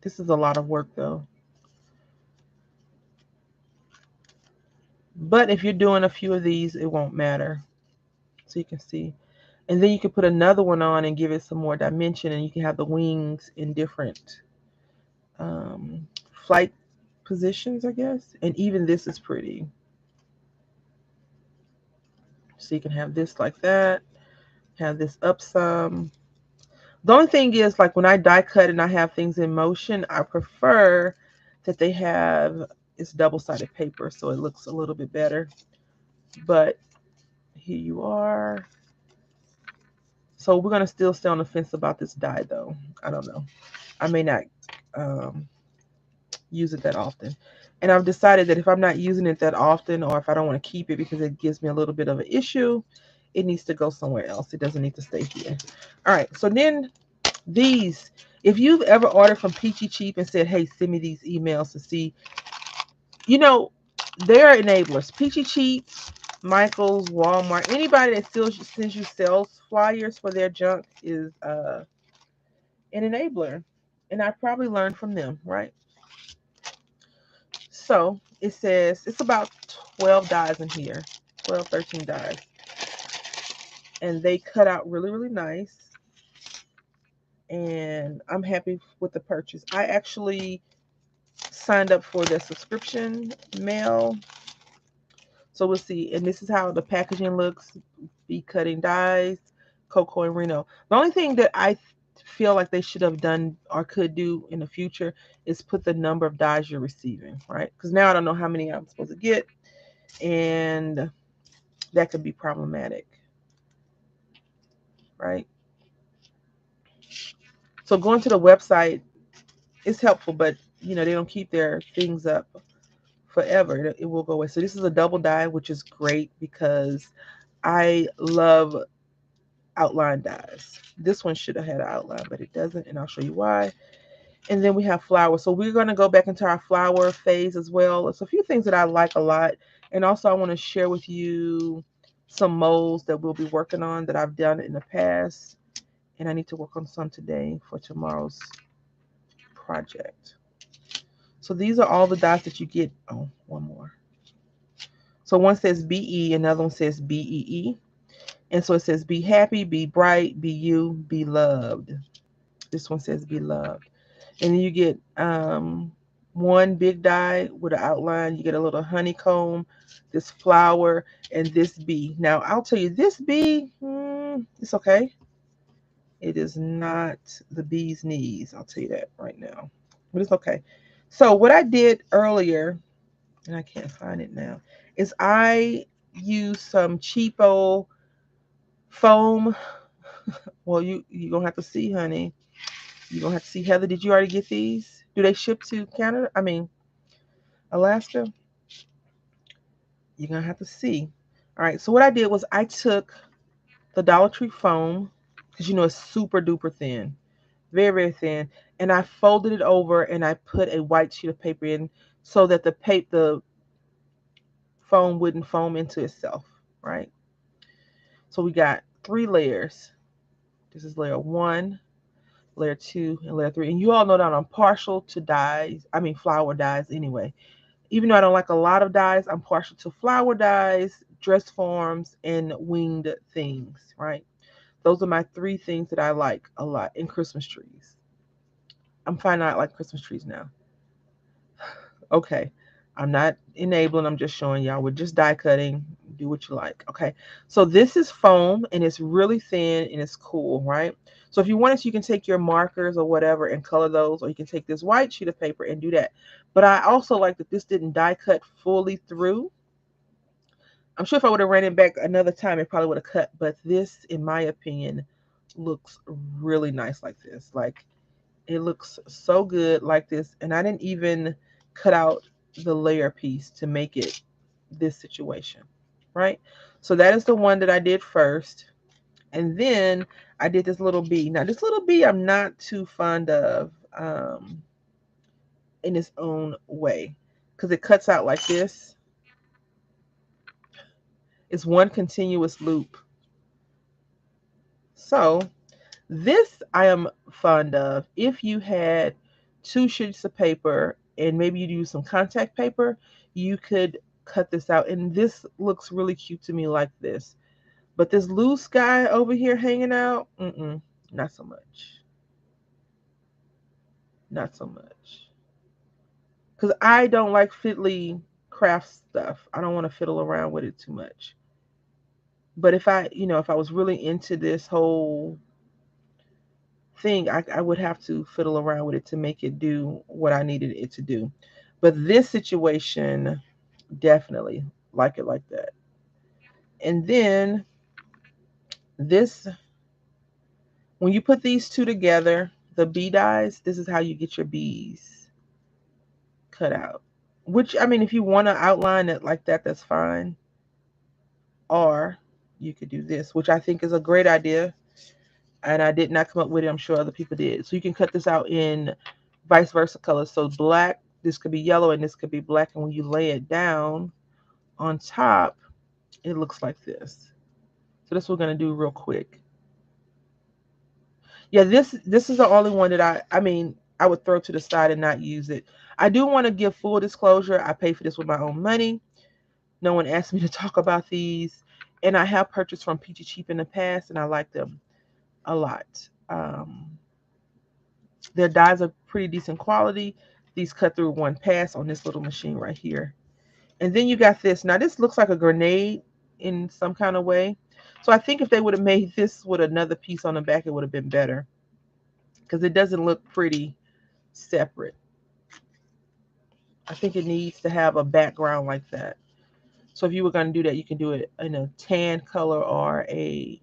This is a lot of work though. But if you're doing a few of these, it won't matter. So you can see. And then you can put another one on and give it some more dimension, and you can have the wings in different flight positions, I guess. And even this is pretty. So you can have this like that, have this up some. The only thing is, like when I die cut and I have things in motion, I prefer that they have it's double-sided paper so it looks a little bit better. But here you are. So we're gonna still stay on the fence about this die though. I don't know. I may not use it that often. And I've decided that if I'm not using it that often, or if I don't want to keep it because it gives me a little bit of an issue, it needs to go somewhere else. It doesn't need to stay here. All right. So then these, if you've ever ordered from Peachy Cheap and said, hey, send me these emails to see, you know, they're enablers. Peachy Cheap, Michaels, Walmart, anybody that still sends you sales flyers for their junk is an enabler. And I probably learned from them, right? So it says it's about 12 dies in here, 12, 13 dies. And they cut out really, really nice. And I'm happy with the purchase. I actually signed up for the subscription mail. So we'll see. And this is how the packaging looks. Be cutting dies, Coco and Reno. The only thing that I feel like they should have done or could do in the future is put the number of dies you're receiving, right? Because now I don't know how many I'm supposed to get. And that could be problematic, right? So going to the website is helpful, but they don't keep their things up forever. It will go away. So this is a double die, which is great because I love outline dies. This one should have had an outline, but it doesn't, and I'll show you why. And then we have flower. So we're going to go back into our flower phase as well. It's a few things that I like a lot. And also I want to share with you some molds that we'll be working on that I've done in the past. And I need to work on some today for tomorrow's project. So these are all the dots that you get. Oh, one more. So one says BE, another one says BEE. And so it says be happy, be bright, be you, be loved. This one says be loved. And then you get one big die with an outline. You get a little honeycomb, this flower, and this bee. Now, I'll tell you, this bee, it's okay. It is not the bee's knees. I'll tell you that right now. But it's okay. So what I did earlier, and I can't find it now, is I used some cheapo foam. Well, you're going to have to see, honey. You're going to have to see. Heather, did you already get these? Do they ship to Canada? I mean, Alaska? You're going to have to see. All right. So what I did was I took the Dollar Tree foam, because it's super duper thin. Very, very thin. And I folded it over and I put a white sheet of paper in so that the foam wouldn't foam into itself, right? So we got 3 layers. This is layer 1, layer 2, and layer 3. And you all know that I'm partial to dyes. I mean flower dyes anyway. Even though I don't like a lot of dyes, I'm partial to flower dyes, dress forms, and winged things, right? Those are my 3 things that I like a lot in Christmas trees. I'm finding out I like Christmas trees now. Okay. I'm not enabling, I'm just showing y'all. We're just die cutting. Do what you like. Okay. So this is foam and it's really thin and it's cool, right? So if you wanted to, you can take your markers or whatever and color those, or you can take this white sheet of paper and do that. But I also like that this didn't die cut fully through. I'm sure if I would have ran it back another time, it probably would have cut. But this, in my opinion, looks really nice like this. Like, it looks so good like this. And I didn't even cut out the layer piece to make it this situation, right? So that is the one that I did first. And then I did this little bee. Now, this little bee I'm not too fond of in its own way because it cuts out like this. It's one continuous loop. So this I am fond of. If you had 2 sheets of paper and maybe you'd use some contact paper, you could cut this out. And this looks really cute to me like this. But this loose guy over here hanging out, not so much. Not so much. Because I don't like fiddly craft stuff. I don't want to fiddle around with it too much. But if I was really into this whole thing, I would have to fiddle around with it to make it do what I needed it to do. But this situation, definitely like it like that. And then this, when you put these two together, the bee dies, this is how you get your bees. cut out. Which, I mean, if you want to outline it like that, that's fine. Or you could do this, which I think is a great idea. And I did not come up with it. I'm sure other people did. So you can cut this out in vice versa colors. So black, this could be yellow, and this could be black. And when you lay it down on top, it looks like this. So this we're going to do real quick. Yeah, this is the only one that I mean, I would throw to the side and not use it. I do want to give full disclosure. I pay for this with my own money. No one asked me to talk about these. And I have purchased from Peachy Cheap in the past, and I like them a lot. Their dyes are pretty decent quality. These cut through one pass on this little machine right here. And then you got this. Now this looks like a grenade in some kind of way. So I think if they would have made this with another piece on the back, it would have been better. Because it doesn't look pretty separate. I think it needs to have a background like that. So if you were going to do that, you can do it in a tan color or a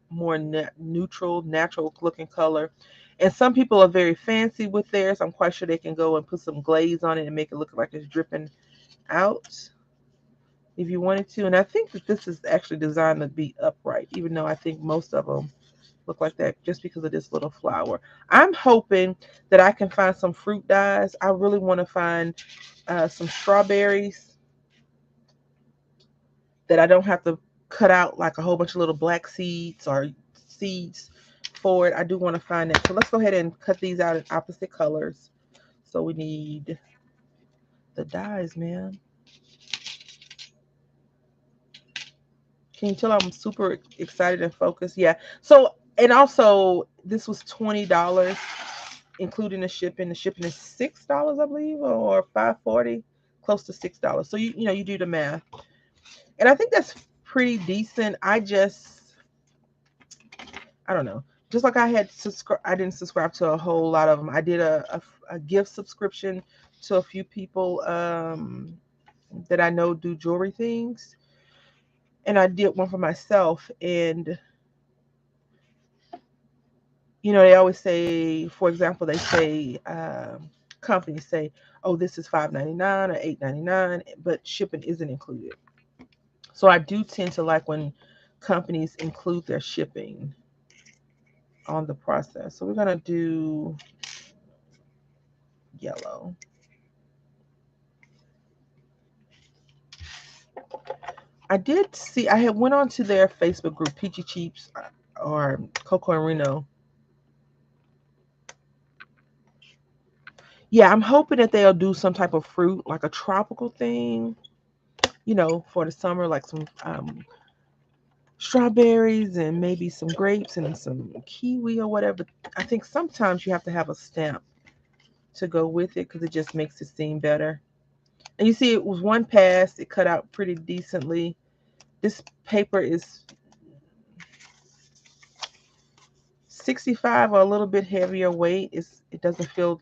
more neutral, natural looking color. And some people are very fancy with theirs. I'm quite sure they can go and put some glaze on it and make it look like it's dripping out if you wanted to. And I think that this is actually designed to be upright, even though I think most of them look like that just because of this little flower. I'm hoping that I can find some fruit dyes. I really want to find some strawberries that I don't have to cut out like a whole bunch of little black seeds or seeds for it. I do want to find that. So let's go ahead and cut these out in opposite colors. So we need the dyes, man. Can you tell I'm super excited and focused? Yeah. So, and also this was $20, including the shipping. The shipping is $6, I believe, or $5.40, close to $6. So you know you do the math, and I think that's pretty decent. I don't know. Just like I had subscribe, I didn't subscribe to a whole lot of them. I did a gift subscription to a few people that I know do jewelry things, and I did one for myself. And you know, they always say, for example, they say companies say, "Oh, this is $5.99 or $8.99," but shipping isn't included. So I do tend to like when companies include their shipping on the process. So we're gonna do yellow. I did see. I had went on to their Facebook group, Peachy Cheeps or Coco and Reno. Yeah, I'm hoping that they'll do some type of fruit, like a tropical thing, you know, for the summer, like some strawberries and maybe some grapes and some kiwi or whatever. I think sometimes you have to have a stamp to go with it because it just makes it seem better. And you see, it was one pass. It cut out pretty decently. This paper is 65 or a little bit heavier weight. It doesn't feel.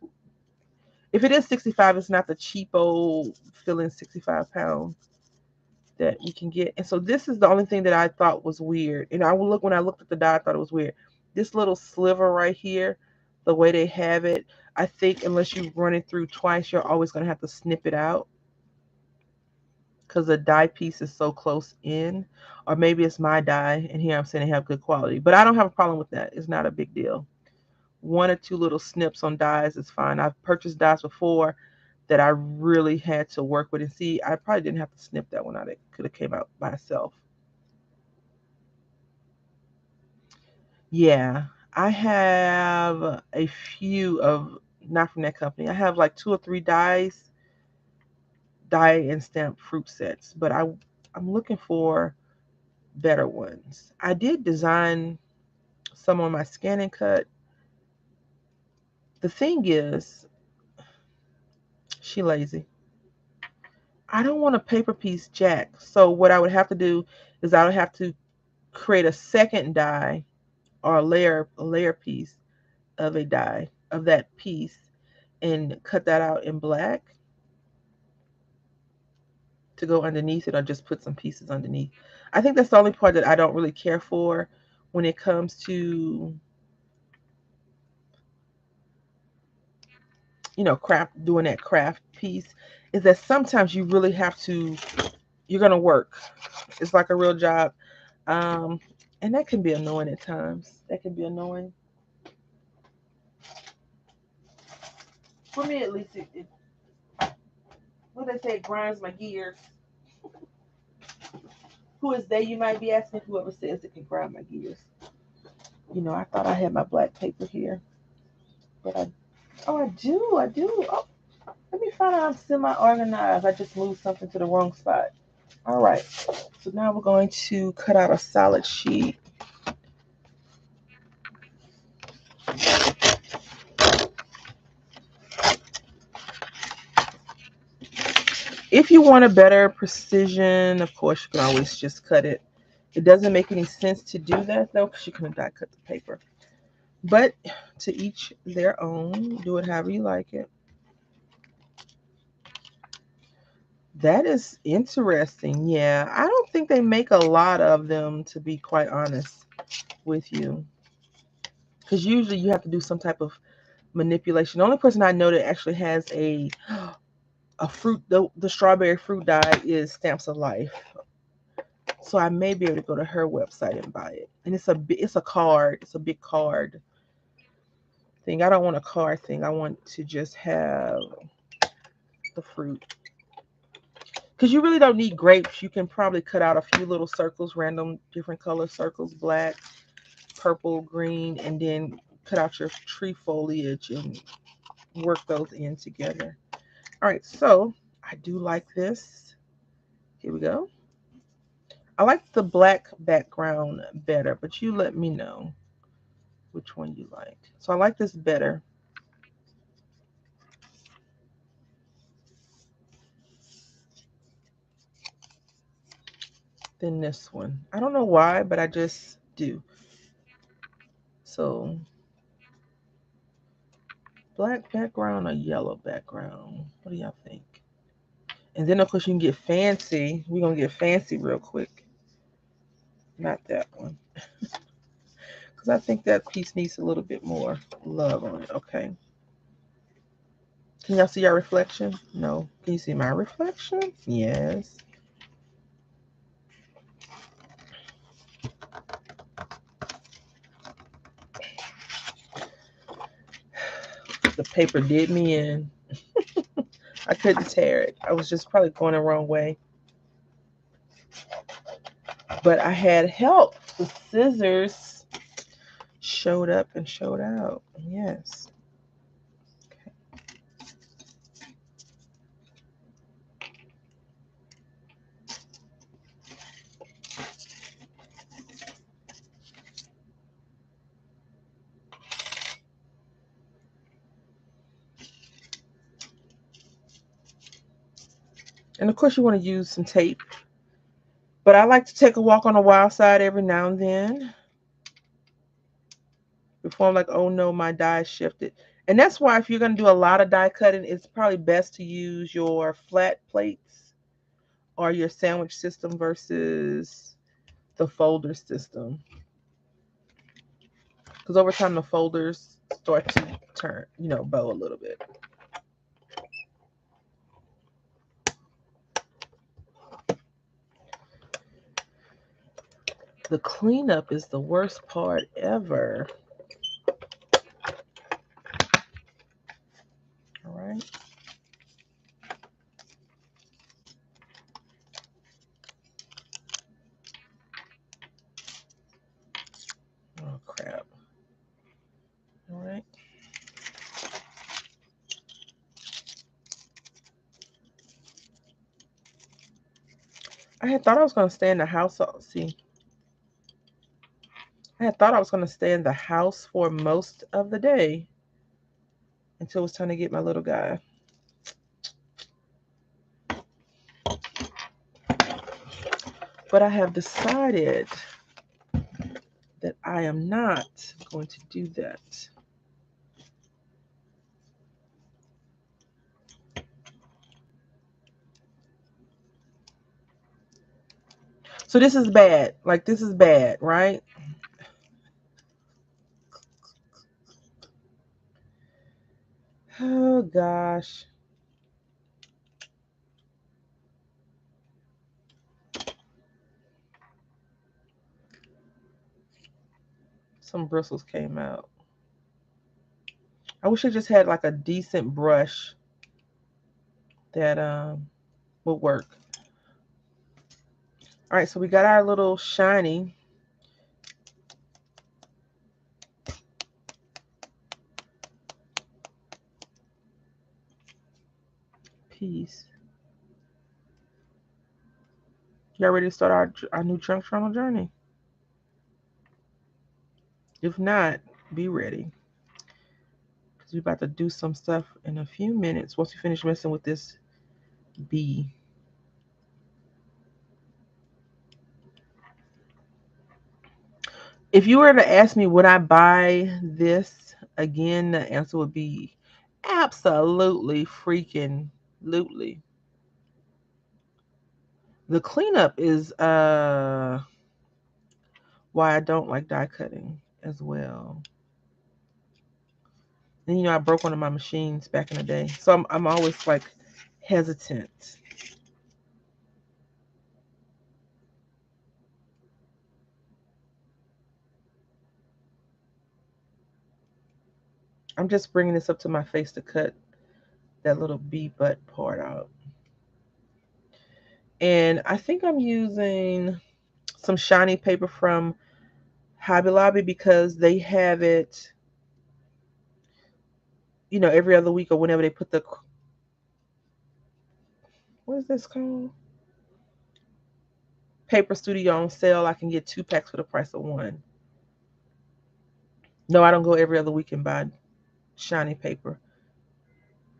If it is 65, it's not the cheapo feeling 65 pounds that you can get. And so this is the only thing that I thought was weird. And when I looked at the dye, I thought it was weird. This little sliver right here, the way they have it, I think unless you run it through twice, you're always going to have to snip it out because the dye piece is so close in. Or maybe it's my dye, and here I'm saying they have good quality. But I don't have a problem with that. It's not a big deal. One or two little snips on dyes is fine. I've purchased dyes before that I really had to work with. And see, I probably didn't have to snip that one out. It could have came out by itself. Yeah, I have a few of, not from that company. I have like two or three dye and stamp fruit sets, but I'm looking for better ones. I did design some on my Scan and Cut. The thing is, she lazy. I don't want a paper piece jack. So what I would have to do is I would have to create a second die or a layer piece of a die of that piece and cut that out in black to go underneath it or just put some pieces underneath. I think that's the only part that I don't really care for when it comes to doing that craft piece, is that sometimes you really have to, you're going to work. It's like a real job. Um, and that can be annoying at times. That can be annoying. For me, at least, what they say, it grinds my gears. Who is they, you might be asking? Whoever says it can grind my gears. I thought I had my black paper here, but I do. Oh, let me find out I'm semi-organized. I just moved something to the wrong spot. All right, so now we're going to cut out a solid sheet. If you want a better precision, of course, you can always just cut it. It doesn't make any sense to do that, though, because you can die cut the paper. But to each their own. Do it however you like it. That is interesting. Yeah, I don't think they make a lot of them, to be quite honest with you. Because usually you have to do some type of manipulation. The only person I know that actually has a fruit, the strawberry fruit dye, is Stamps of Life. So I may be able to go to her website and buy it. And it's a card. It's a big card thing. I don't want a card thing. I want to just have the fruit. Because you really don't need grapes. You can probably cut out a few little circles, random different color circles, black, purple, green, and then cut out your tree foliage and work those in together. All right, so I do like this. Here we go. I like the black background better, but you let me know which one you like. So I like this better than this one. I don't know why, but I just do. So black background or yellow background? What do y'all think? And then of course you can get fancy. We're gonna get fancy real quick. Not that one. Because I think that piece needs a little bit more love on it. Okay. Can y'all see our reflection? No. Can you see my reflection? Yes. The paper did me in. I couldn't tear it. I was just probably going the wrong way. But I had help. The scissors showed up and showed out. Yes. And of course you want to use some tape. But I like to take a walk on the wild side every now and then before I'm like, oh no, my die shifted. And that's why if you're going to do a lot of die cutting, it's probably best to use your flat plates or your sandwich system versus the folder system. Because over time, the folders start to turn, bow a little bit. The cleanup is the worst part ever. All right. Oh, crap. All right. I had thought I was going to stay in the house. See, I had thought I was going to stay in the house for most of the day until it was time to get my little guy. But I have decided that I am not going to do that. So this is bad. Like, this is bad, right? Oh gosh. Some bristles came out. I wish I just had like a decent brush that would work. All right, so we got our little shiny. Piece. Y'all ready to start our new trunk journal journey? If not, be ready. Because we're about to do some stuff in a few minutes once we finish messing with this bee. If you were to ask me, would I buy this again? The answer would be absolutely freaking lootly. The cleanup is why I don't like die cutting as well. And you know, I broke one of my machines back in the day, so I'm always like hesitant. I'm just bringing this up to my face to cut that little bee butt part out. And I think I'm using some shiny paper from Hobby Lobby because they have it, you know, every other week or whenever they put the, what is this called? Paper Studio on sale. I can get 2 packs for the price of one. No, I don't go every other week and buy shiny paper.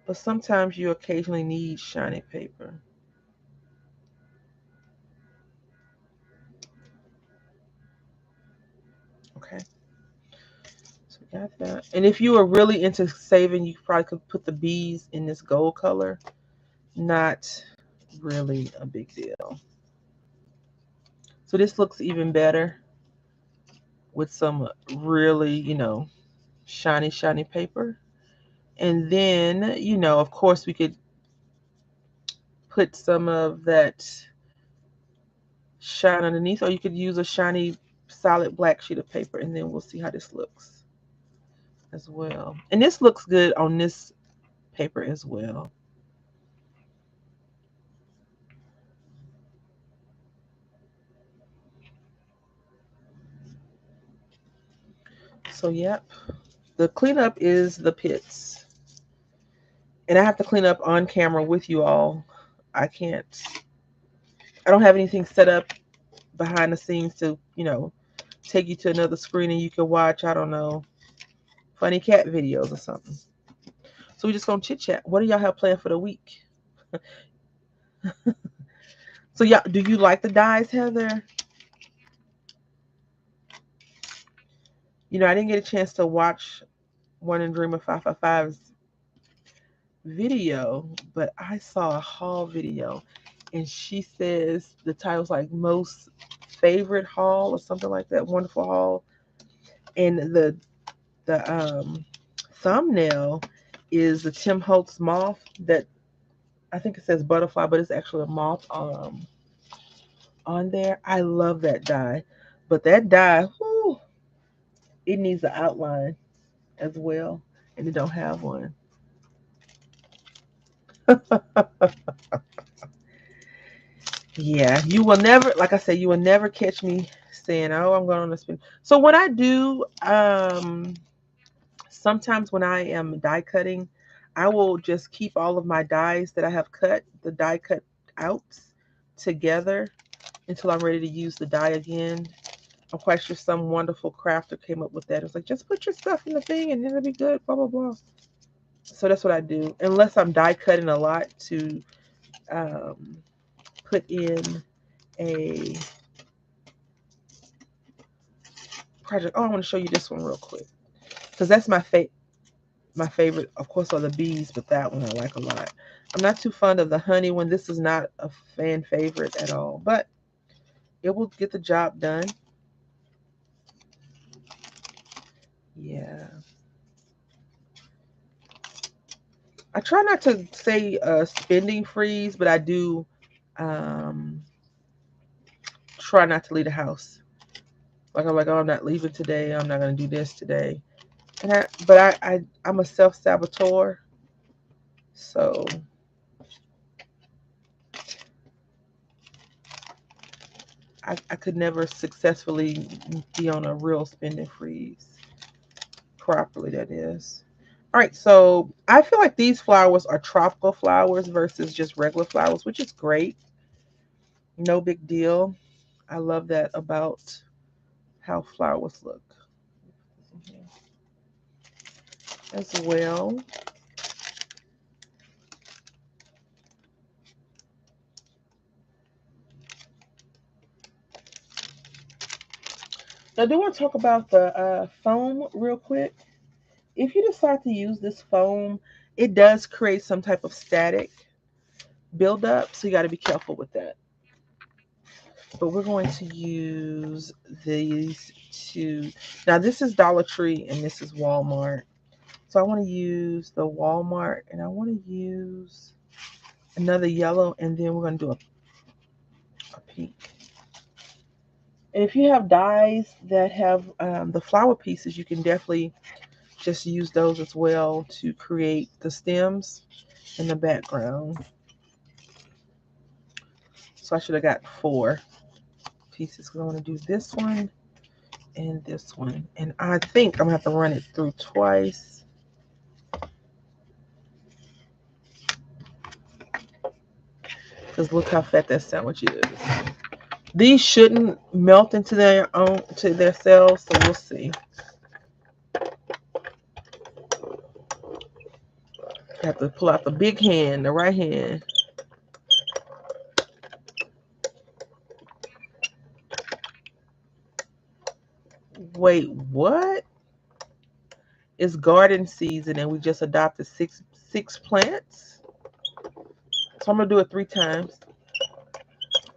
But sometimes you occasionally need shiny paper. Okay. So we got that. And if you are really into saving, you probably could put the bees in this gold color. Not really a big deal. So this looks even better with some really, you know, shiny paper. And then, you know, of course, we could put some of that shine underneath, or you could use a shiny solid black sheet of paper, and then we'll see how this looks as well. And this looks good on this paper as well. So, yep. The cleanup is the pits. And I have to clean up on camera with you all. I can't, I don't have anything set up behind the scenes to, you know, take you to another screen and you can watch, I don't know, funny cat videos or something. So we just gonna chit chat. What do y'all have planned for the week? So y'all, do you like the dies, Heather? You know, I didn't get a chance to watch One in Dream of 555's video, but I saw a haul video, and she says the title's like most favorite haul or something like that. Wonderful haul, and the thumbnail is the Tim Holtz moth that I think it says butterfly, but it's actually a moth on there. I love that die, but that die, whew, it needs an outline as well, and it don't have one. Yeah, you will never, like I said, you will never catch me saying, "Oh, I'm going on a spin." So when I do, sometimes when I am die cutting, I will just keep all of my dies that I have cut, the die cut outs together until I'm ready to use the die again. I'm quite sure some wonderful crafter came up with that. It's like, just put your stuff in the thing and it'll be good, blah, blah, blah. So that's what I do. Unless I'm die cutting a lot to um, put in a project. Oh, I want to show you this one real quick. Because that's my favorite, of course, are the bees, but that one I like a lot. I'm not too fond of the honey one. This is not a fan favorite at all, but it will get the job done. Yeah. I try not to say spending freeze, but I do um, try not to leave the house. Like I'm like, oh, I'm not leaving today. I'm not gonna do this today. I'm a self saboteur, so I could never successfully be on a real spending freeze properly. That is. All right, so I feel like these flowers are tropical flowers versus just regular flowers, which is great. No big deal. I love that about how flowers look as well. Now, I do want to talk about the foam real quick. If you decide to use this foam, it does create some type of static buildup, so you got to be careful with that. But we're going to use these two. Now, this is Dollar Tree and this is Walmart. So I want to use the Walmart and I want to use another yellow, and then we're going to do a pink. And if you have dies that have the flower pieces, you can definitely just use those as well to create the stems in the background. So I should have got 4 pieces because I want to do this one and this one. And I think I'm going to have to run it through twice. Because look how fat that sandwich is. These shouldn't melt into their own to their cells, so we'll see. I have to pull out the big hand, the right hand. Wait, what? It's garden season and we just adopted six plants. So I'm gonna do it 3 times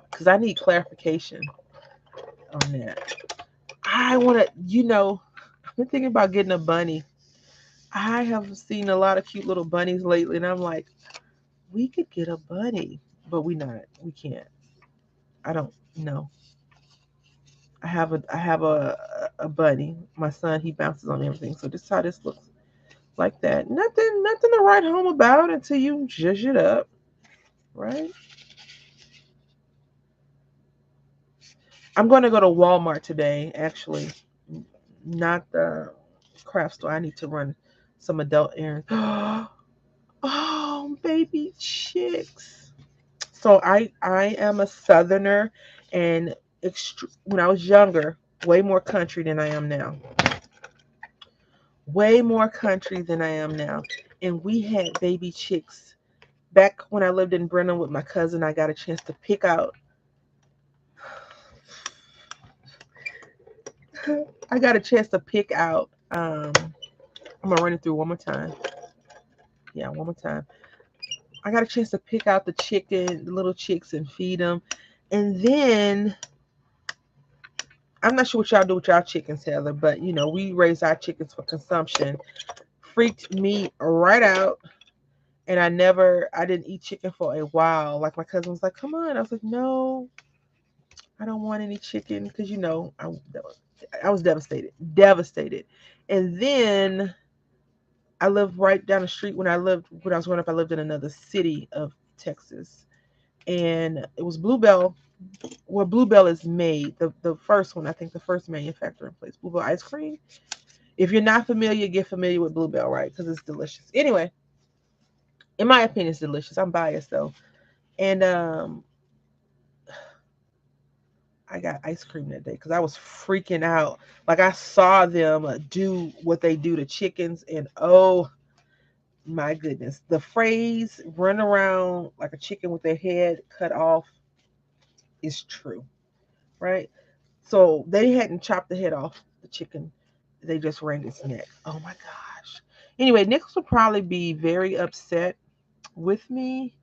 because I need clarification on that. I wanna, I've been thinking about getting a bunny. I have seen a lot of cute little bunnies lately, and I'm like, we could get a bunny, but we can't. I don't know. I have a bunny. My son, he bounces on everything. So this is how this looks like that. Nothing to write home about until you zhuzh it up, right? I'm going to go to Walmart today, actually, not the craft store. I need to run some adult errands. Oh, baby chicks. So I am a southerner, and when I was younger, way more country than I am now. Way more country than I am now. And we had baby chicks back when I lived in Brenham with my cousin. I got a chance to pick out. I got a chance to pick out. I'm gonna run it through one more time. Yeah, one more time. I got a chance to pick out the little chicks, and feed them. And then I'm not sure what y'all do with y'all chickens, Heather, but we raise our chickens for consumption. Freaked me right out. And I didn't eat chicken for a while. Like my cousin was like, come on. I was like, no, I don't want any chicken because, I was devastated. Devastated. And then I lived right down the street when I was growing up. I lived in another city of Texas, and it was Bluebell, where Bluebell is made. The first one, I think, the first manufacturing place, Bluebell ice cream. If you're not familiar, get familiar with Bluebell, right? Because it's delicious. Anyway, in my opinion, it's delicious. I'm biased though, and I got ice cream that day because I was freaking out. Like I saw them do what they do to chickens, and oh my goodness, the phrase "run around like a chicken with their head cut off" is true, right? So they hadn't chopped the head off the chicken; they just wrung its neck. Oh my gosh. Anyway, Nicholas would probably be very upset with me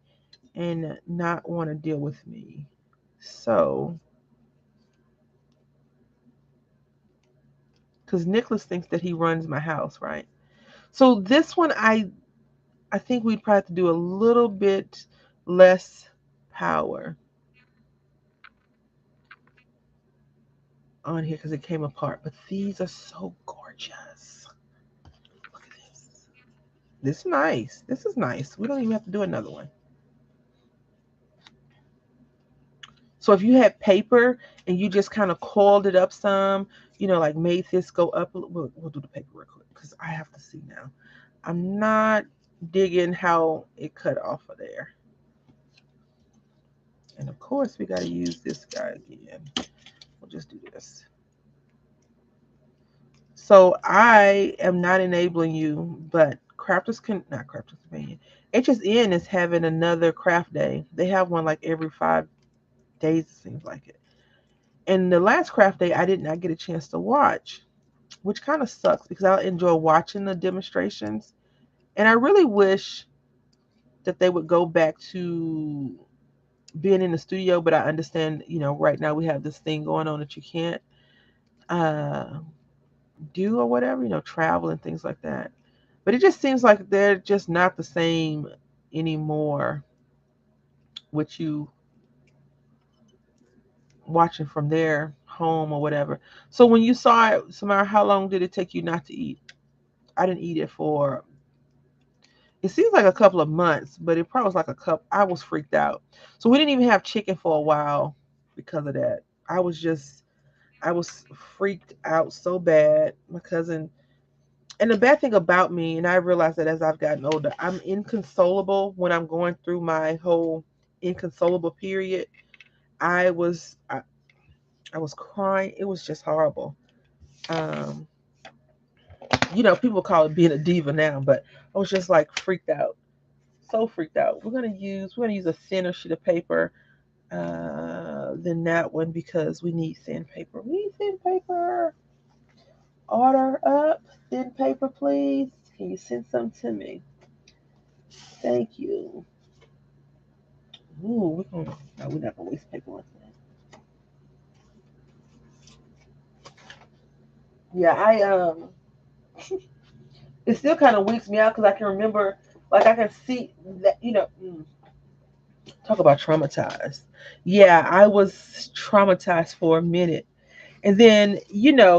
and not want to deal with me. So, because Nicholas thinks that he runs my house, right? So this one, I think we'd probably have to do a little bit less power on here because it came apart. But these are so gorgeous. Look at this. This is nice. This is nice. We don't even have to do another one. So if you had paper and you just kind of coiled it up some, like made this go up, we'll do the paper real quick because I have to see now. I'm not digging how it cut off of there. And of course, we got to use this guy again. We'll just do this. So I am not enabling you, but not Crafters Convention. HSN is having another craft day. They have one like every 5 days, it seems like it. And the last craft day, I did not get a chance to watch, which kind of sucks because I enjoy watching the demonstrations. And I really wish that they would go back to being in the studio, but I understand, right now we have this thing going on that you can't do or whatever, travel and things like that. But it just seems like they're just not the same anymore with you watching from their home or whatever. So when you saw it, Samara, how long did it take you not to eat? I didn't eat it for, it seems like a couple of months, but it probably was like a couple. I was freaked out. So we didn't even have chicken for a while because of that. I was freaked out so bad. My cousin, and the bad thing about me, and I realized that as I've gotten older, I'm inconsolable when I'm going through my whole inconsolable period. I was I, I was crying. It was just horrible. Um, people call it being a diva now, but I was just like freaked out, so freaked out. We're gonna use a thinner sheet of paper than that one because we need thin paper. We need thin paper. Order up thin paper, please. Can you send some to me? Thank you. Ooh, no, we're not gonna waste paper like that. Yeah, it still kind of weaks me out because I can remember, like I can see that, talk about traumatized. Yeah, I was traumatized for a minute. And then,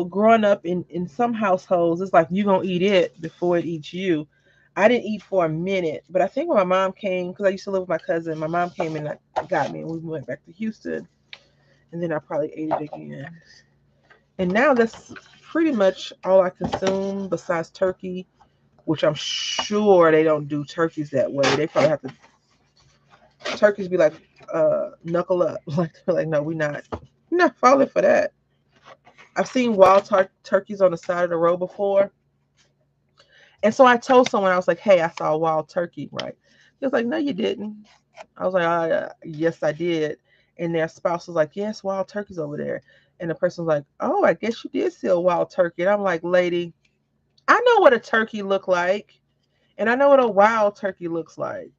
growing up in some households, it's like you gonna eat it before it eats you. I didn't eat for a minute, but I think when my mom came, because I used to live with my cousin, my mom came and got me, and we went back to Houston, and then I probably ate it again. And now that's pretty much all I consume besides turkey, which I'm sure they don't do turkeys that way. They probably have to turkeys be like knuckle up, like no, we're not falling for that. I've seen wild turkeys on the side of the road before. And so I told someone, I was like, hey, I saw a wild turkey, right? He was like, no, you didn't. I was like, yes, I did. And their spouse was like, yes, wild turkey's over there. And the person was like, oh, I guess you did see a wild turkey. And I'm like, lady, I know what a turkey look like. And I know what a wild turkey looks like.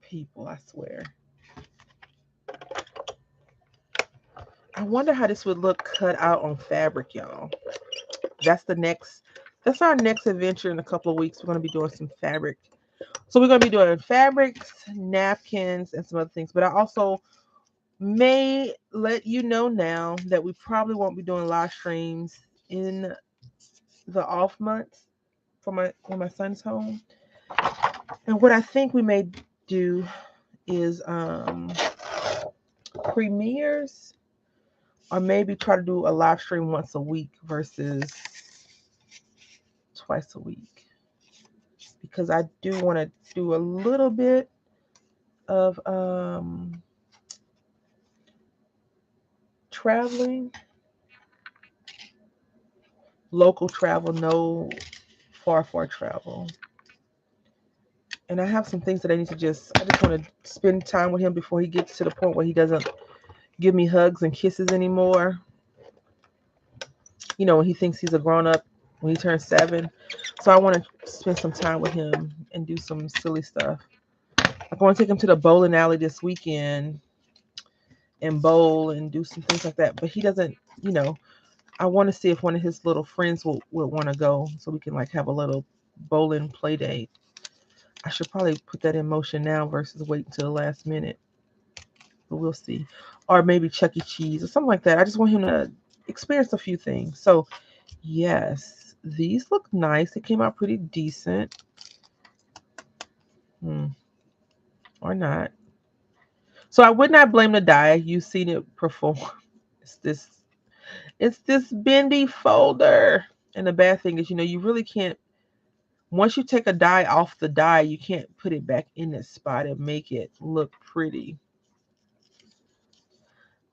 People, I swear. I wonder how this would look cut out on fabric, y'all. That's our next adventure in a couple of weeks. We're going to be doing some fabric. So we're going to be doing fabrics, napkins, and some other things. But I also may let you know now that we probably won't be doing live streams in the off months for when my son's home. And what I think we may do is premieres, or maybe try to do a live stream once a week versus twice a week, because I do want to do a little bit of traveling, local travel, no far travel. And I have some things that I just want to spend time with him before he gets to the point where he doesn't give me hugs and kisses anymore. When he thinks he's a grown up when he turns 7. So I want to spend some time with him and do some silly stuff. I want to take him to the bowling alley this weekend and bowl and do some things like that. But he doesn't, I want to see if one of his little friends will want to go so we can like have a little bowling play date. I should probably put that in motion now versus wait until the last minute. But we'll see. Or maybe Chuck E. Cheese or something like that. I just want him to experience a few things. So yes, these look nice. They came out pretty decent. Hmm. Or not. So I would not blame the dye. You've seen it perform. It's this it's this bendy folder. And the bad thing is, you really can't, once you take a dye off the dye, you can't put it back in this spot and make it look pretty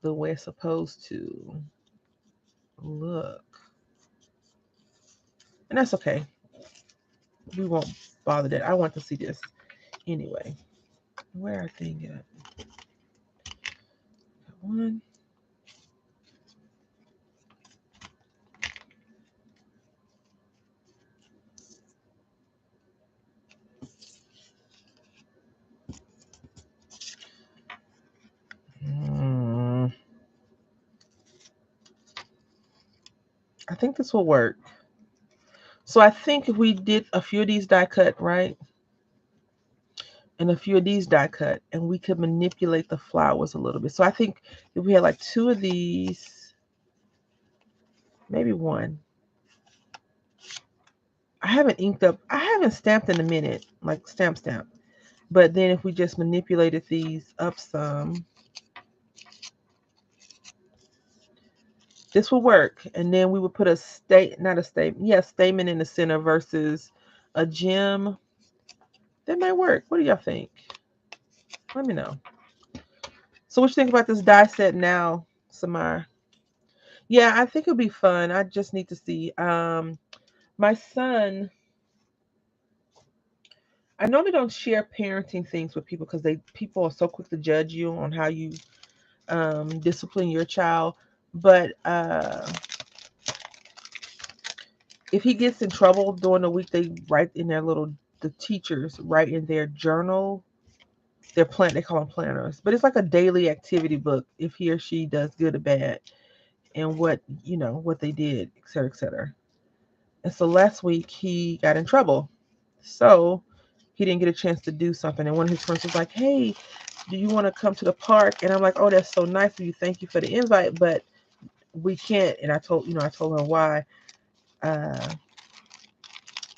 the way it's supposed to look. And that's okay. We won't bother that. I want to see this anyway. Where are things at? One. Hmm. I think this will work. So I think if we did a few of these die cut, right? And a few of these die cut, and we could manipulate the flowers a little bit. So I think if we had like 2 of these, maybe 1. I haven't stamped in a minute, like stamp. But then if we just manipulated these up some, this will work. And then we would put statement in the center versus a gem. That might work. What do y'all think? Let me know. So what you think about this die set now, Samar? Yeah, I think it'll be fun. I just need to see. My son, I normally don't share parenting things with people because people are so quick to judge you on how you discipline your child. But if he gets in trouble during the week, they write in their the teachers write in their journal, they call them planners. But it's like a daily activity book if he or she does good or bad and what they did, et cetera, et cetera. And so last week he got in trouble. So he didn't get a chance to do something. And one of his friends was like, hey, do you want to come to the park? And I'm like, oh, that's so nice of you. Thank you for the invite, but we can't. And I told her why. Uh,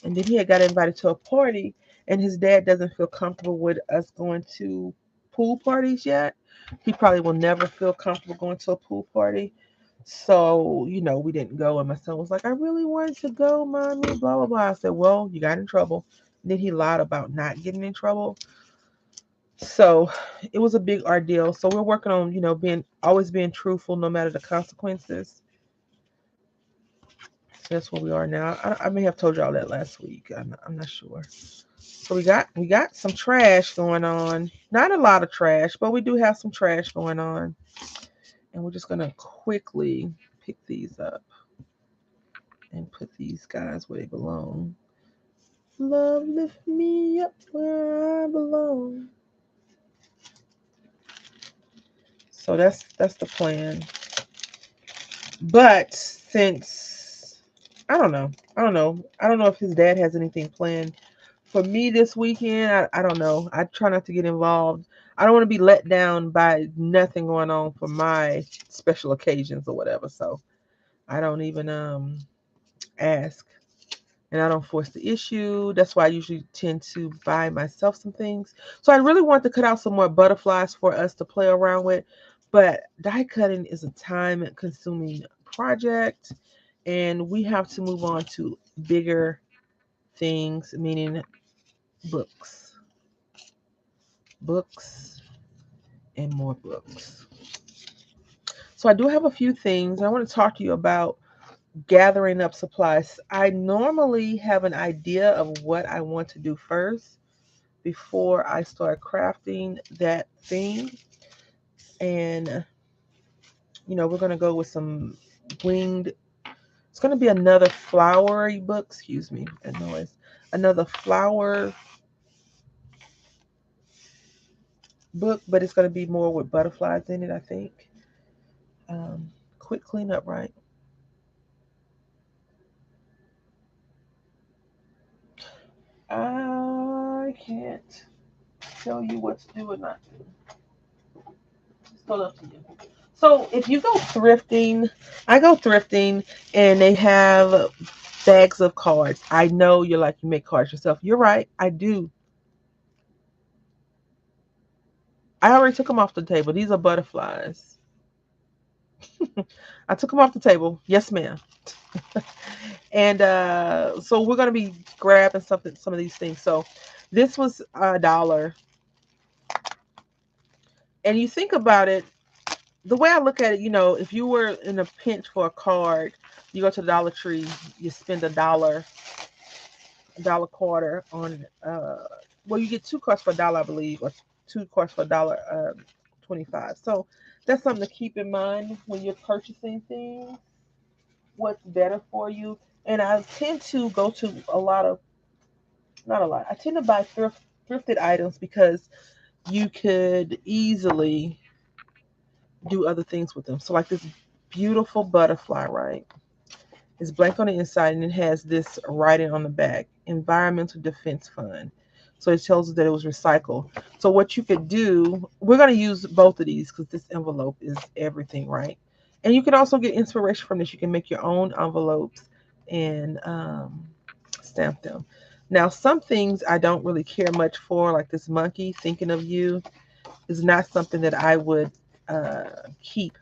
and then he had got invited to a party, and his dad doesn't feel comfortable with us going to pool parties yet. He probably will never feel comfortable going to a pool party. So, we didn't go. And my son was like, I really wanted to go, mommy, blah, blah, blah. I said, well, you got in trouble. And then he lied about not getting in trouble. So it was a big ordeal. So we're working on, always being truthful no matter the consequences. So that's where we are now. I may have told y'all that last week. I'm not sure. So we got some trash going on. Not a lot of trash, but we do have some trash going on. And we're just gonna quickly pick these up and put these guys where they belong. Love lift me up where I belong. So that's the plan. But since I don't know. I don't know if his dad has anything planned for me this weekend. I don't know. I try not to get involved. I don't want to be let down by nothing going on for my special occasions or whatever. So I don't even ask, and I don't force the issue. That's why I usually tend to buy myself some things. So I really want to cut out some more butterflies for us to play around with. But die cutting is a time consuming project, and we have to move on to bigger things, meaning books, books, and more books. So I do have a few things I want to talk to you about gathering up supplies. I normally have an idea of what I want to do first before I start crafting that thing. And, we're going to go with some winged, it's going to be another flowery book. Excuse me, that noise. Another flower book, but it's going to be more with butterflies in it, I think. Quick cleanup, right? can't tell you what to do or not do. It's totally up to you. So if you go thrifting, I go thrifting and they have bags of cards. I know you're like, you make cards yourself. You're right. I do. I already took them off the table. These are butterflies. I took them off the table. Yes, ma'am. And so we're gonna be grabbing some of these things. So this was $1. And you think about it, the way I look at it, if you were in a pinch for a card, you go to the Dollar Tree, you spend a dollar quarter on well, you get two cards for $1, I believe, or two cards for $1.25. So that's something to keep in mind when you're purchasing things. What's better for you? And I tend to go to a lot of, not a lot. I tend to buy thrifted items because you could easily do other things with them. So like this beautiful butterfly, right? It's blank on the inside and it has this writing on the back, Environmental Defense Fund. So it tells us that it was recycled. So what you could do, we're going to use both of these because this envelope is everything, right? And you can also get inspiration from this. You can make your own envelopes and stamp them. Now, some things I don't really care much for, like this monkey, thinking of you, is not something that I would keep.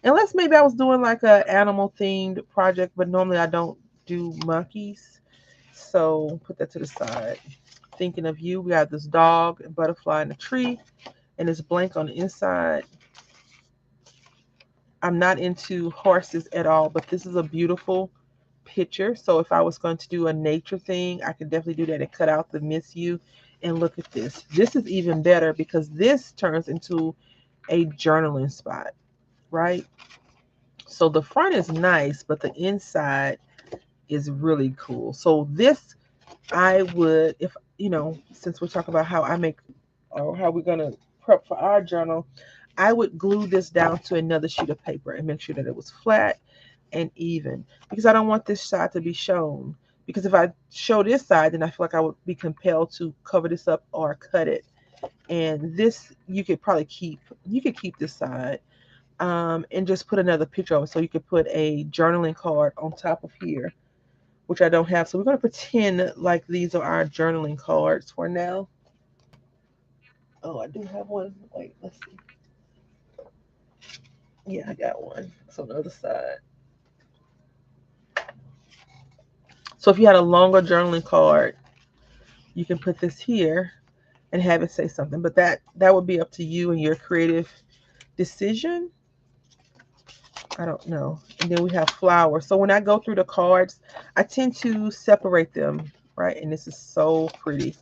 Unless maybe I was doing like a animal themed project, but normally I don't do monkeys. So put that to the side. Thinking of you, we have this dog and butterfly in a tree, and it's blank on the inside. I'm not into horses at all, but this is a beautiful picture. So if I was going to do a nature thing, I could definitely do that and cut out the miss you. And look at this. This is even better because this turns into a journaling spot, right? So the front is nice, but the inside is really cool. So this, I would, if, since we're talking about how I make or how we're going to prep for our journal, I would glue this down to another sheet of paper and make sure that it was flat and even because I don't want this side to be shown. Because if I show this side, then I feel like I would be compelled to cover this up or cut it. And this, you could keep this side and just put another picture of it. So you could put a journaling card on top of here, which I don't have. So we're going to pretend like these are our journaling cards for now. Oh, I do have one. Wait, let's see. Yeah, I got one. It's on the other side. So if you had a longer journaling card, you can put this here and have it say something. But that would be up to you and your creative decision. I don't know. And then we have flowers. So when I go through the cards, I tend to separate them, right? And this is so pretty.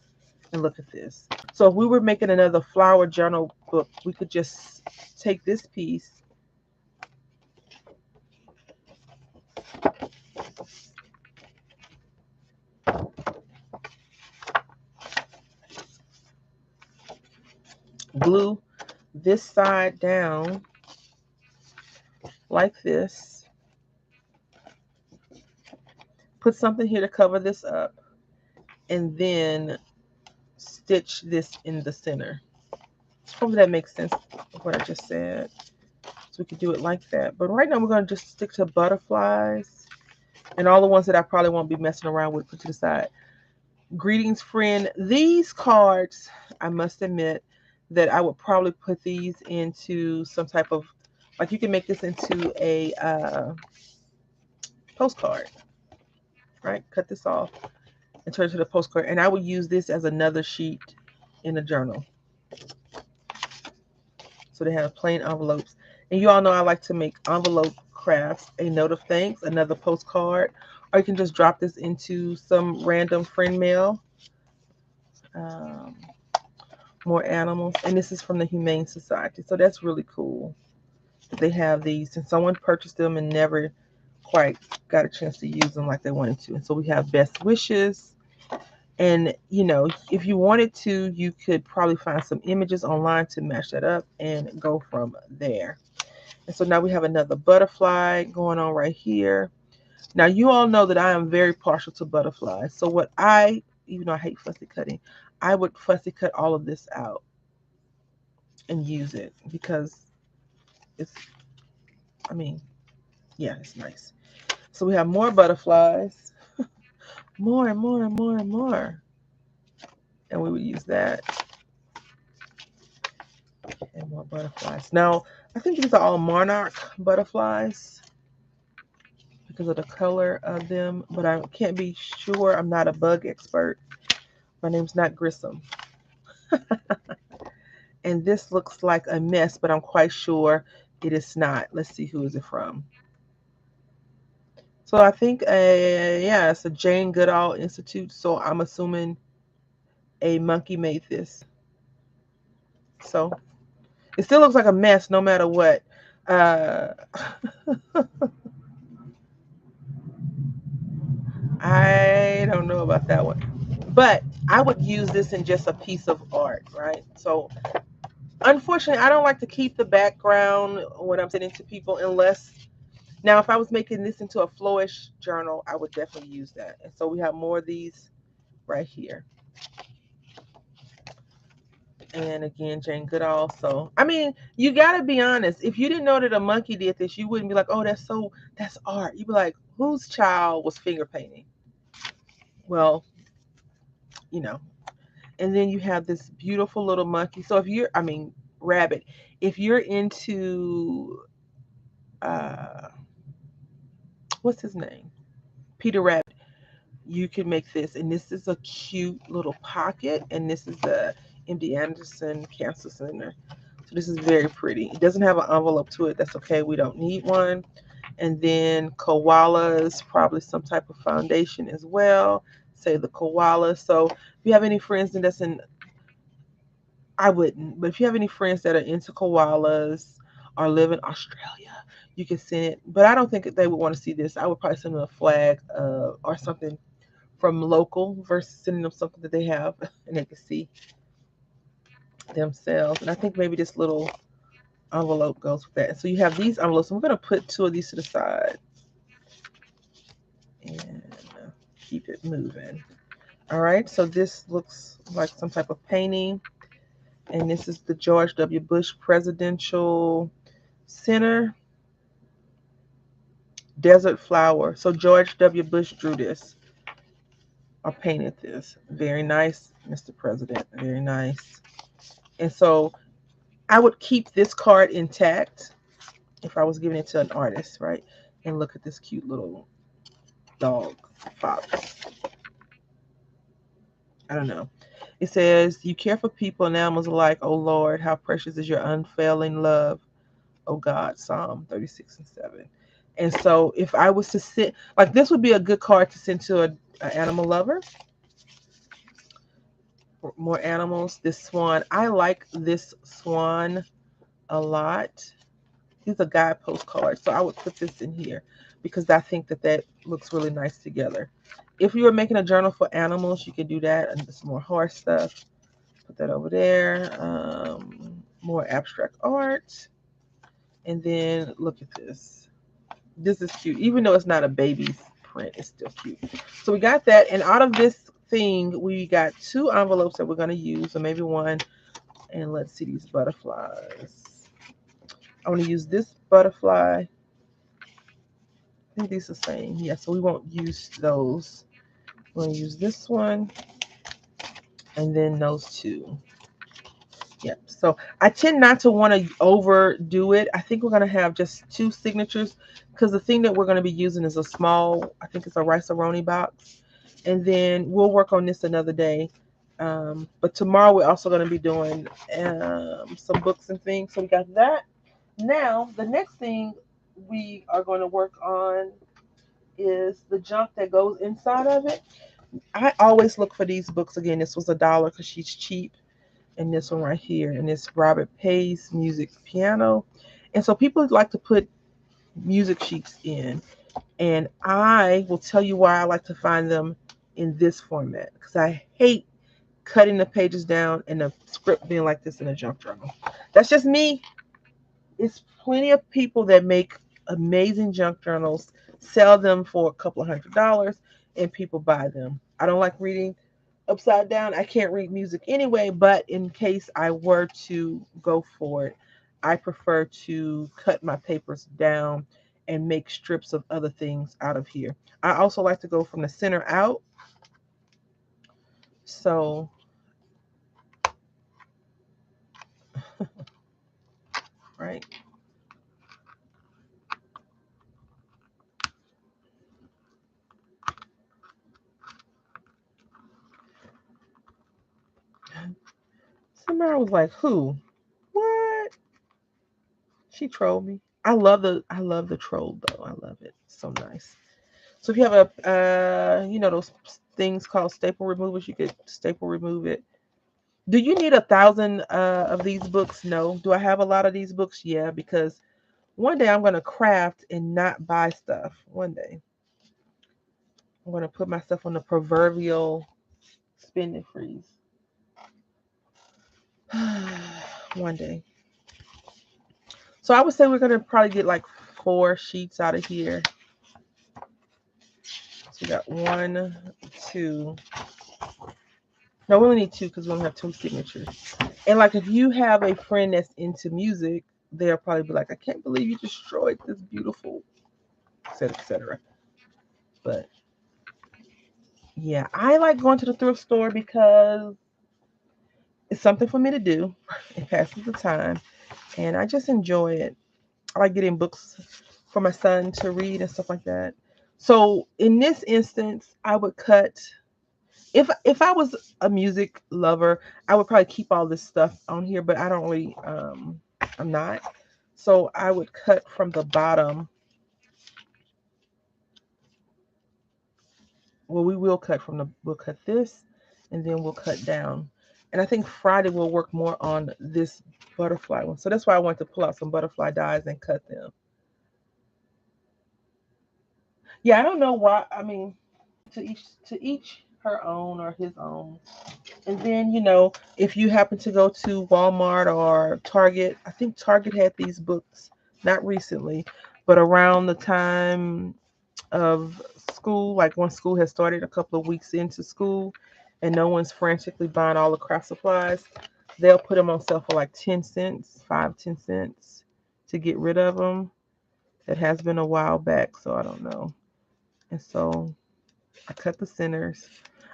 And look at this. So if we were making another flower journal book, we could just take this piece glue this side down like this, put something here to cover this up, and then stitch this in the center. Hopefully that makes sense of what I just said. So we could do it like that. But right now we're going to just stick to butterflies and all the ones that I probably won't be messing around with, put to the side. Greetings, friend. These cards, I must admit that I would probably put these into some type of, like you can make this into a postcard, right? Cut this off and turn it to the postcard. And I would use this as another sheet in the journal. So they have plain envelopes. And you all know I like to make envelope crafts, a note of thanks, another postcard, or you can just drop this into some random friend mail. Um, more animals. And this is from the Humane Society. So that's really cool. They have these and someone purchased them and never quite got a chance to use them like they wanted to. And so we have best wishes. And, if you wanted to, you could probably find some images online to match that up and go from there. And so now we have another butterfly going on right here. Now, you all know that I am very partial to butterflies. So even though I hate fussy cutting, I would fussy cut all of this out and use it because it's, I mean, yeah, it's nice. So we have more butterflies, more and more and more and more. And we would use that and more butterflies. Now, I think these are all monarch butterflies because of the color of them, but I can't be sure. I'm not a bug expert. My name's not Grissom. And this looks like a mess, but I'm quite sure it is not. Let's see, who is it from? So I think, yeah, it's a Jane Goodall Institute. So I'm assuming a monkey made this. So it still looks like a mess no matter what. Uh, I don't know about that one. But I would use this in just a piece of art, right? So unfortunately, I don't like to keep the background when I'm sending to people unless, now if I was making this into a flourish journal, I would definitely use that. And so we have more of these right here. And again, Jane Goodall. So, I mean, you got to be honest. If you didn't know that a monkey did this, you wouldn't be like, oh, that's art. You'd be like, whose child was finger painting? Well, you know. And then you have this beautiful little monkey. So if you're, I mean, rabbit, if you're into, uh, what's his name? Peter Rabbit, you can make this. And this is a cute little pocket. And this is the MD Anderson Cancer Center. So this is very pretty. It doesn't have an envelope to it. That's okay. We don't need one. And then koalas, probably some type of foundation as well. Say the koala. So if you have any friends that's in, I wouldn't, but if you have any friends that are into koalas or live in Australia, you can send it. But I don't think that they would want to see this. I would probably send them a flag or something from local versus sending them something that they have and they can see themselves. And I think maybe this little envelope goes with that. So you have these envelopes. I'm going to put two of these to the side and keep it moving. All right, so this looks like some type of painting. And this is the George W. Bush Presidential Center Desert Flower. So George W. Bush drew this or painted this. Very nice, Mr. President. Very nice. And so I would keep this card intact if I was giving it to an artist, right? And look at this cute little dog fox. I don't know. It says, you care for people and animals alike. Oh Lord, how precious is your unfailing love. Oh God, Psalm 36 and 7. And so if I was to sit, like this would be a good card to send to an animal lover. More animals. This swan. I like this swan a lot. These are guidepost cards. So I would put this in here because I think that looks really nice together. If you were making a journal for animals, you could do that. And some more horse stuff. Put that over there. More abstract art. And then look at this. This is cute. Even though it's not a baby's print, it's still cute. So we got that. And out of this thing, we got two envelopes that we're going to use, or maybe one. And let's see these butterflies. I want to use this butterfly. I think these are the same. Yeah, so we won't use those. We're going to use this one. And then those two. Yep. So I tend not to want to overdo it. I think we're going to have just two signatures because the thing that we're going to be using is a small, I think it's a Rice-A-Roni box. And then we'll work on this another day. But tomorrow we're also going to be doing some books and things. So we got that. Now, the next thing we are going to work on is the junk that goes inside of it. I always look for these books. Again, this was $1 because she's cheap. And this one right here, and it's Robert Pace Music Piano. And so people like to put music sheets in, and I will tell you why I like to find them in this format, because I hate cutting the pages down and the script being like this in a junk journal. That's just me. It's plenty of people that make amazing junk journals, sell them for a couple of $100, and people buy them. I don't like reading upside down. I can't read music anyway, but in case I were to go for it, I prefer to cut my papers down and make strips of other things out of here. I also like to go from the center out. So, right. Samara was like, "Who? What?" She trolled me. I love the troll though. I love it. So nice. So if you have a those things called staple removers, you could staple remove it. Do you need 1,000 of these books? No. Do I have a lot of these books? Yeah, because one day I'm gonna craft and not buy stuff. One day I'm gonna put my stuff on the proverbial spend and freeze. One day. So I would say we're gonna probably get like 4 sheets out of here. So we got one, two. No, we only need two because we only have 2 signatures. And like if you have a friend that's into music, they'll probably be like, I can't believe you destroyed this beautiful, etc., etc. But yeah, I like going to the thrift store because it's something for me to do. It passes the time, and I just enjoy it. I like getting books for my son to read and stuff like that. So in this instance, I would cut. If I was a music lover, I would probably keep all this stuff on here, but I don't really. I'm not. So I would cut from the bottom. Well, we'll cut this, and then we'll cut down. And I think Friday we'll work more on this butterfly one. So that's why I want to pull out some butterfly dies and cut them. Yeah, I don't know why. I mean, to each her own or his own. And then, if you happen to go to Walmart or Target, I think Target had these books, not recently, but around the time of school, like when school has started a couple of weeks into school and no one's frantically buying all the craft supplies, they'll put them on sale for like 10 cents, 5, 10 cents to get rid of them. That has been a while back, so I don't know. And so I cut the centers.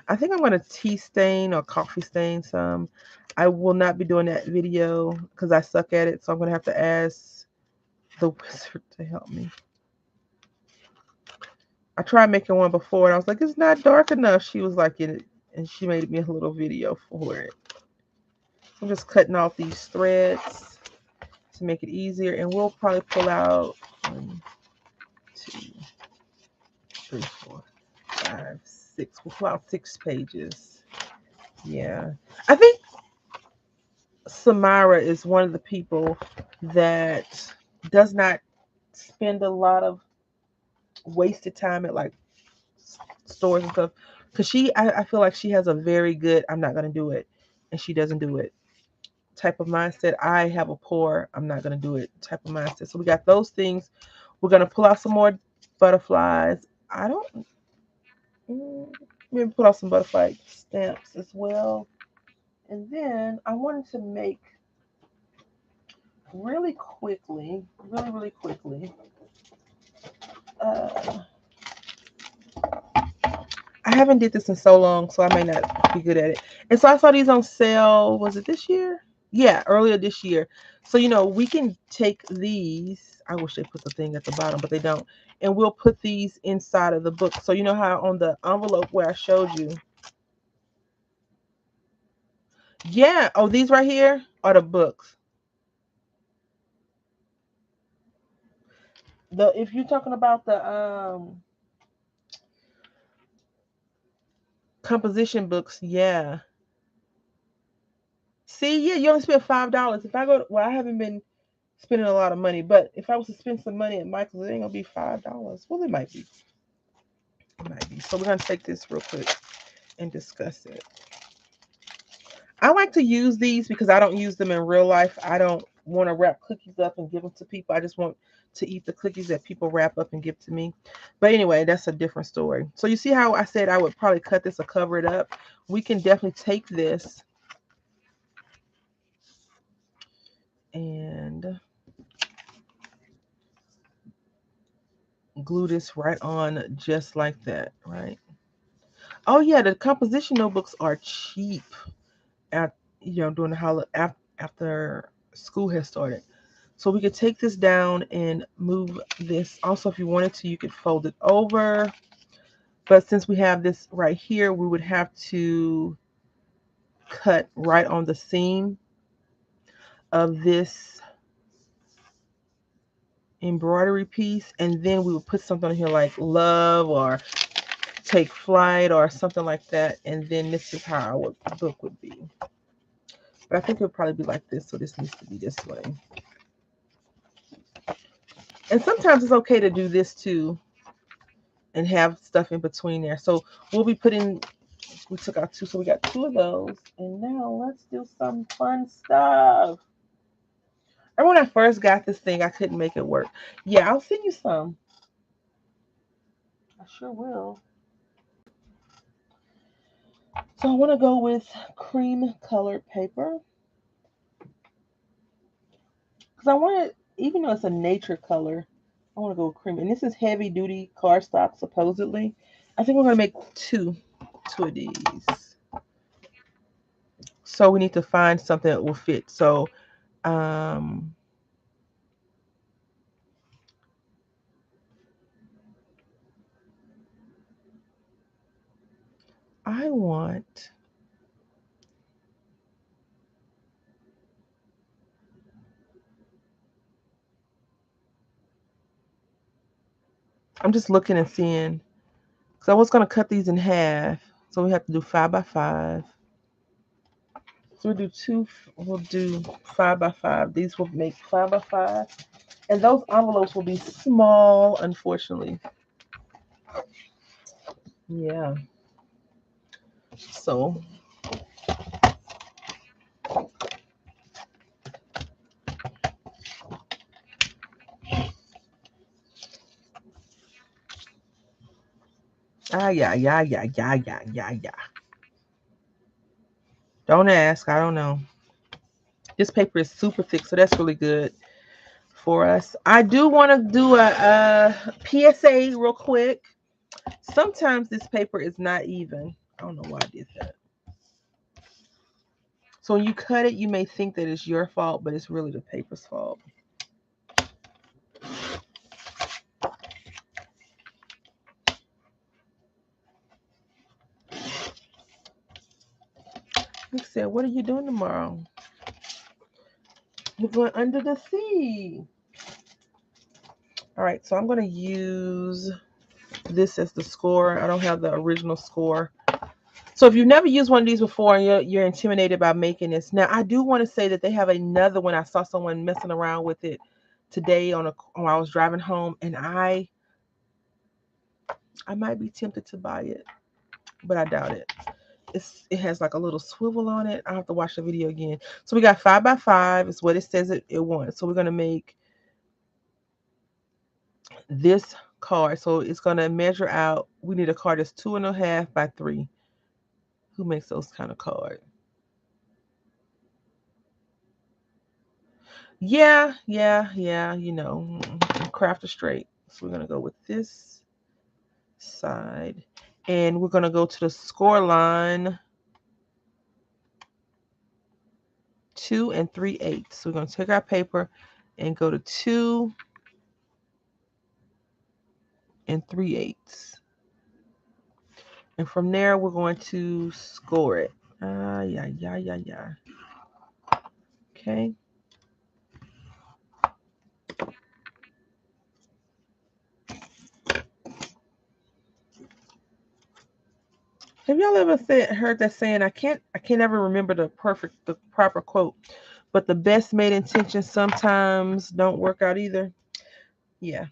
I think I'm going to tea stain or coffee stain some. I will not be doing that video because I suck at it, so I'm going to have to ask the wizard to help me. I tried making one before and I was like, it's not dark enough. She was like, it, and she made me a little video for it. I'm just cutting off these threads to make it easier, and we'll probably pull out 1, 2, 3, 4, 5, 6. We'll pull out 6 pages. Yeah. I think Samara is one of the people that does not spend a lot of wasted time at like stores and stuff because I feel like she has a very good I'm not going to do it, and she doesn't do it type of mindset. I have a poor I'm not going to do it type of mindset. So we got those things. We're going to pull out some more butterflies. I don't maybe pull out some butterfly stamps as well. And then I wanted to make really quickly. Uh, I haven't did this in so long, so I may not be good at it. And so I saw these on sale. Was it this year? Yeah, earlier this year. So we can take these. I wish they put the thing at the bottom, but they don't. And we'll put these inside of the book. So you know how on the envelope where I showed you. Yeah. Oh, these right here are the books. The if you're talking about the composition books, yeah. See, yeah, you only spent $5. If I go, well, I haven't been spending a lot of money, but if I was to spend some money at Michael's, it ain't gonna be $5. Well, it might be. It might be. So we're gonna take this real quick and discuss it. I like to use these because I don't use them in real life. I don't want to wrap cookies up and give them to people. I just want to eat the cookies that people wrap up and give to me. But anyway, that's a different story. So you see how I said I would probably cut this or cover it up? We can definitely take this and glue this right on just like that, right? Oh yeah, the composition notebooks are cheap at during the after school has started. So we could take this down and move this. Also, if you wanted to, you could fold it over. But since we have this right here, we would have to cut right on the seam of this embroidery piece, and then we would put something on here like love or take flight or something like that, and then this is how our book would be. But I think it would probably be like this, so this needs to be this way. And sometimes it's okay to do this too and have stuff in between there. So we'll be putting, we took out two, so we got two of those. And now let's do some fun stuff. And when I first got this thing, I couldn't make it work. Yeah, I'll send you some. I sure will. So I want to go with cream colored paper. Because I want it, even though it's a nature color, I want to go with cream. And this is heavy duty cardstock, supposedly. I think we're going to make two of these. So we need to find something that will fit. So um, I want, I'm just looking and seeing, because I was going to cut these in half. So we have to do 5 by 5. So we'll do 5 by 5. These will make 5 by 5. And those envelopes will be small, unfortunately. Yeah. So yeah. Don't ask. I don't know. This paper is super thick, so that's really good for us. I do want to do a PSA real quick. Sometimes this paper is not even. I don't know why I did that. So when you cut it, you may think that it's your fault, but it's really the paper's fault. Nick said, "What are you doing tomorrow?" We're going under the sea. All right, so I'm going to use this as the score. I don't have the original score. So if you've never used one of these before and you're intimidated by making this, now I do want to say that they have another one. I saw someone messing around with it today when I was driving home, and I might be tempted to buy it, but I doubt it. It has like a little swivel on it. I'll have to watch the video again. So we got 5 by 5 is what it says it wants. So we're gonna make this card. So it's gonna measure out. We need a card that's 2.5 by 3. Who makes those kind of cards? Yeah. Craft a straight. So we're gonna go with this side, and we're gonna go to the score line 2 3/8. So we're gonna take our paper and go to 2 3/8. And from there, we're going to score it. Yeah. Okay. Have y'all ever heard that saying? I can't ever remember the proper quote, but the best made intentions sometimes don't work out either. Yeah,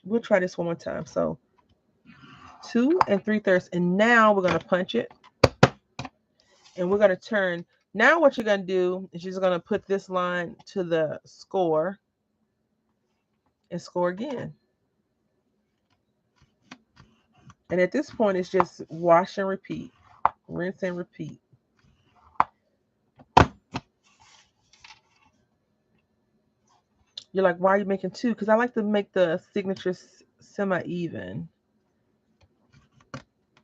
we'll try this one more time. So 2 3/3, and now we're gonna punch it, and we're gonna turn. Now what you're gonna do is you're just gonna put this line to the score and score again. And at this point, it's just wash and repeat, rinse and repeat. You're like, why are you making two? Because I like to make the signatures semi-even.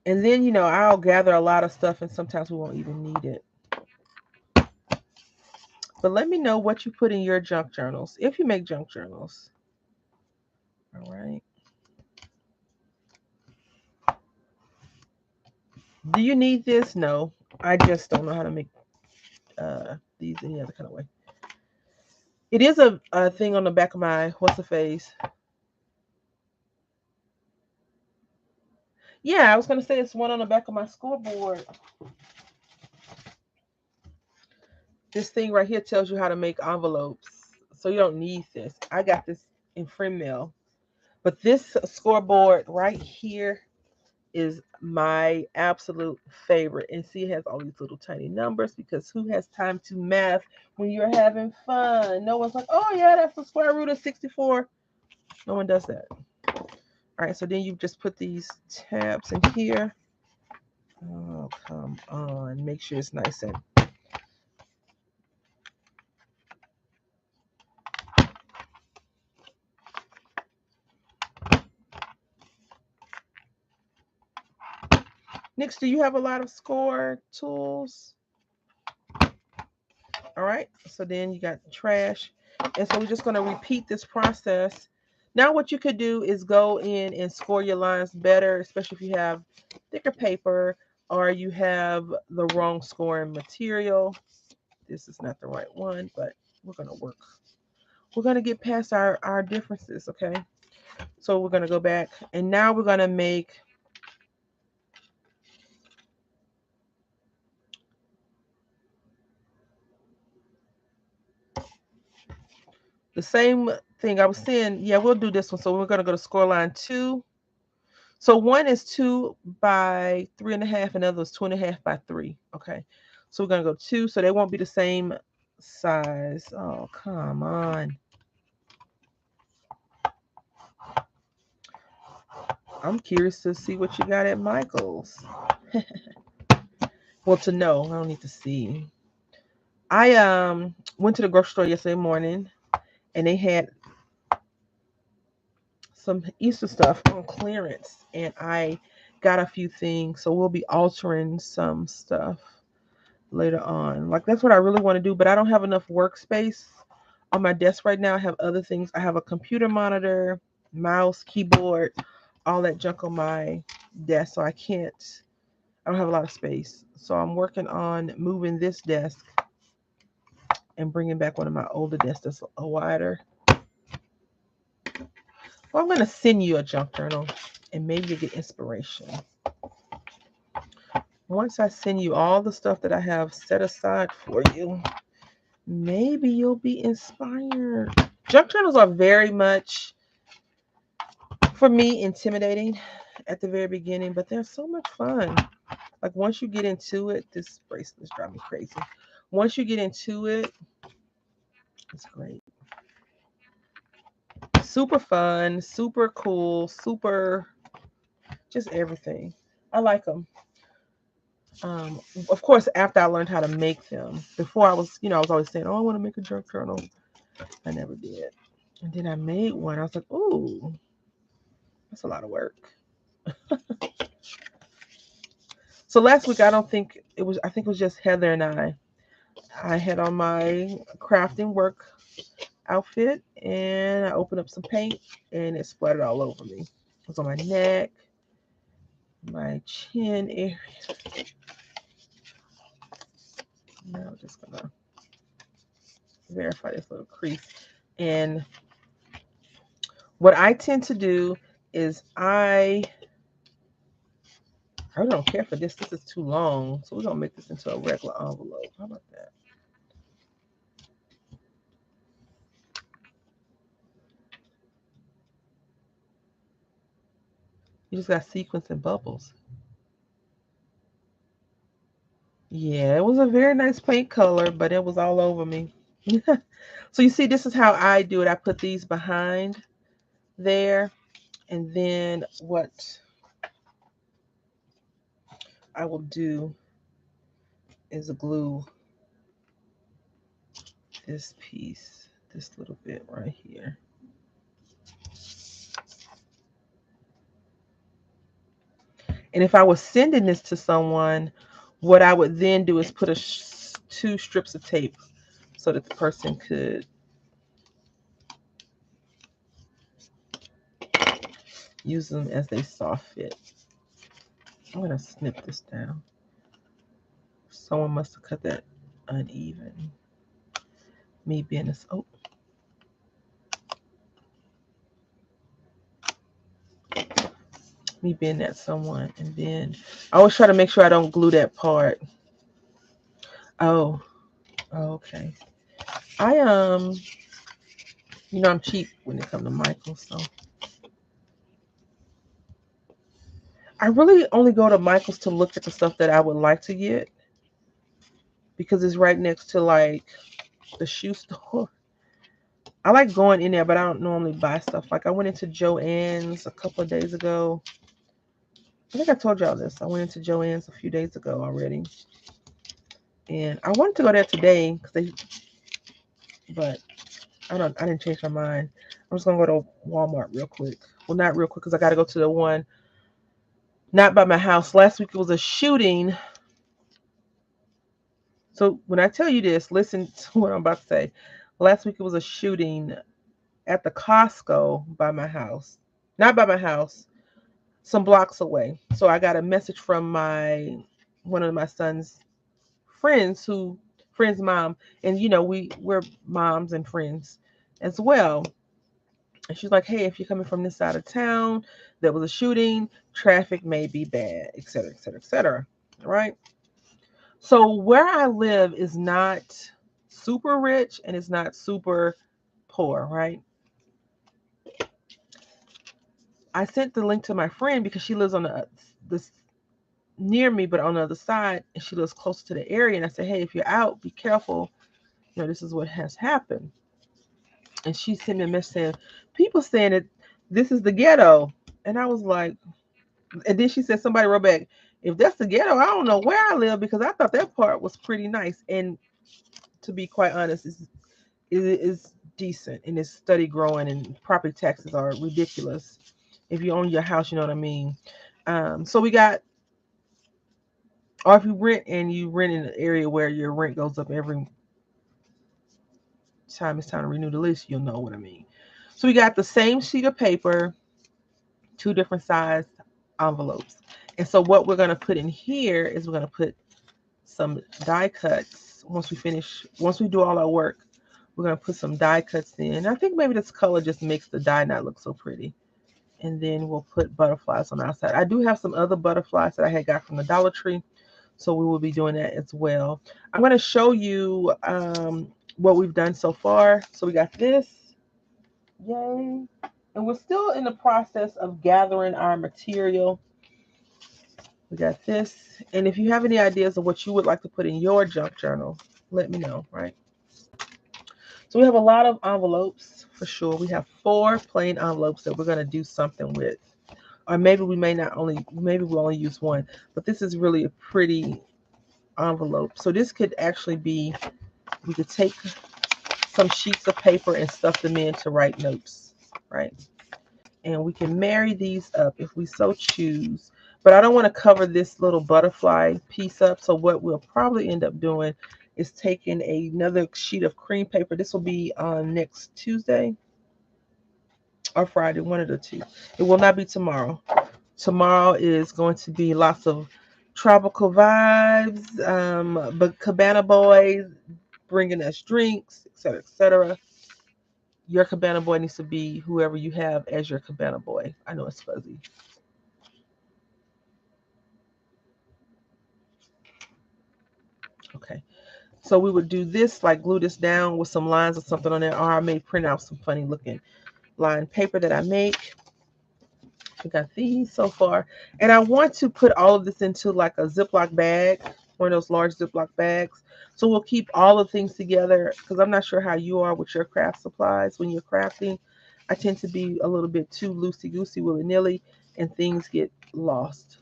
And then, I'll gather a lot of stuff and sometimes we won't even need it. But let me know what you put in your junk journals, if you make junk journals. All right. Do you need this? No. I just don't know how to make these any other kind of way. It is a thing on the back of my, what's the face? Yeah, I was going to say it's one on the back of my scoreboard. This thing right here tells you how to make envelopes. So you don't need this. I got this in friend mail. But this scoreboard right here is my absolute favorite. And see, it has all these little tiny numbers because who has time to math when you're having fun? No one's like, oh yeah, that's the square root of 64. No one does that. All right, so then you just put these tabs in here. Oh, come on. Make sure it's nice and Nix, do you have a lot of score tools? All right, so then you got the trash. And so we're just going to repeat this process. Now what you could do is go in and score your lines better, especially if you have thicker paper or you have the wrong scoring material. This is not the right one, but we're going to work. We're going to get past our differences, okay? So we're going to go back and now we're going to make the same thing I was saying. Yeah, we'll do this one. So we're going to go to score line 2. So one is 2 by 3.5, and the other is 2.5 by 3. Okay. So we're going to go 2. So they won't be the same size. Oh, come on. I'm curious to see what you got at Michael's. Well, to know. I don't need to see. I went to the grocery store yesterday morning and they had some Easter stuff on clearance and I got a few things. So we'll be altering some stuff later on. Like that's what I really want to do, but I don't have enough workspace on my desk right now. I have other things. I have a computer monitor, mouse, keyboard, all that junk on my desk, so I don't have a lot of space. So I'm working on moving this desk and bringing back one of my older desks that's a wider. Well, I'm going to send you a junk journal and maybe you get inspiration. Once I send you all the stuff that I have set aside for you, maybe you'll be inspired. Junk journals are very much, for me, intimidating at the very beginning, but they're so much fun. Like once you get into it, this bracelets drive me crazy. Once you get into it, it's great. Super fun, super cool, super just everything. I like them. Of course, after I learned how to make them, before I was, I was always saying, "Oh, I want to make a junk journal." I never did, and then I made one. I was like, "Ooh, that's a lot of work." So last week, I think it was just Heather and I. I had on my crafting work outfit and I opened up some paint and it splattered all over me. It was on my neck, my chin area. Now I'm just gonna verify this little crease. And what I tend to do is I really don't care for this. This is too long. So we're gonna make this into a regular envelope. How about that? You just got sequins and bubbles. Yeah, it was a very nice paint color, but it was all over me. So you see, this is how I do it. I put these behind there, and then what I will do is glue this piece, this little bit right here. And if I was sending this to someone, what I would then do is put two strips of tape so that the person could use them as they saw fit. I'm going to snip this down. Someone must have cut that uneven. Me being this, oh. Me being that someone. And then I always try to make sure I don't glue that part. Oh, okay. I, I'm cheap when it comes to Michaels, so. I really only go to Michaels to look at the stuff that I would like to get because it's right next to like the shoe store. I like going in there, but I don't normally buy stuff. Like I went into Joann's a couple of days ago. I think I told y'all this. I went into Joann's a few days ago already. And I wanted to go there today but I didn't change my mind. I'm just gonna go to Walmart real quick. Well, not real quick because I gotta go to the one not by my house. Last week it was a shooting. So when I tell you this, listen to what I'm about to say. Last week it was a shooting at the Costco by my house. Not by my house, some blocks away. So I got a message from one of my son's friend's mom, and we're moms and friends as well. And she's like, hey, if you're coming from this side of town, there was a shooting, traffic may be bad, et cetera, et cetera, et cetera. All right. So where I live is not super rich and it's not super poor, right? I sent the link to my friend because she lives on this near me, but on the other side, and she lives close to the area. And I said, hey, if you're out, be careful. This is what has happened. And she sent me a message saying, people saying that this is the ghetto. And I was like, and then she said, somebody wrote back, if that's the ghetto, I don't know where I live because I thought that part was pretty nice. And to be quite honest, is decent and it's steady growing and property taxes are ridiculous. If you own your house, you know what I mean. So we got, or if you rent and you rent in an area where your rent goes up every time it's time to renew the lease, you'll know what I mean. So we got the same sheet of paper, two different size envelopes. And so what we're going to put in here is we're going to put some die cuts. Once we do all our work, we're going to put some die cuts in. I think maybe this color just makes the die not look so pretty. And then we'll put butterflies on the outside. I do have some other butterflies that I had got from the Dollar Tree, so we will be doing that as well. I'm going to show you what we've done so far. So we got this. Yay. And we're still in the process of gathering our material. We got this. And if you have any ideas of what you would like to put in your junk journal, let me know, right? So we have a lot of envelopes for sure. We have 4 plain envelopes that we're going to do something with. Or maybe we'll only use one. But this is really a pretty envelope. So this could actually be, we could take some sheets of paper and stuff them in to write notes, right? And we can marry these up if we so choose. But I don't want to cover this little butterfly piece up. So what we'll probably end up doing is taking another sheet of cream paper. This will be on next Tuesday or Friday, one of the two. It will not be tomorrow. Tomorrow is going to be lots of tropical vibes, but Cabana Boys bringing us drinks, etc., etc. Your Cabana Boy needs to be whoever you have as your Cabana Boy. I know it's fuzzy. Okay. So we would do this, like glue this down with some lines or something on there, or I may print out some funny looking line paper that I make. We got these so far. And I want to put all of this into like a Ziploc bag, one of those large Ziploc bags. So we'll keep all the things together because I'm not sure how you are with your craft supplies when you're crafting. I tend to be a little bit too loosey-goosey, willy-nilly, and things get lost.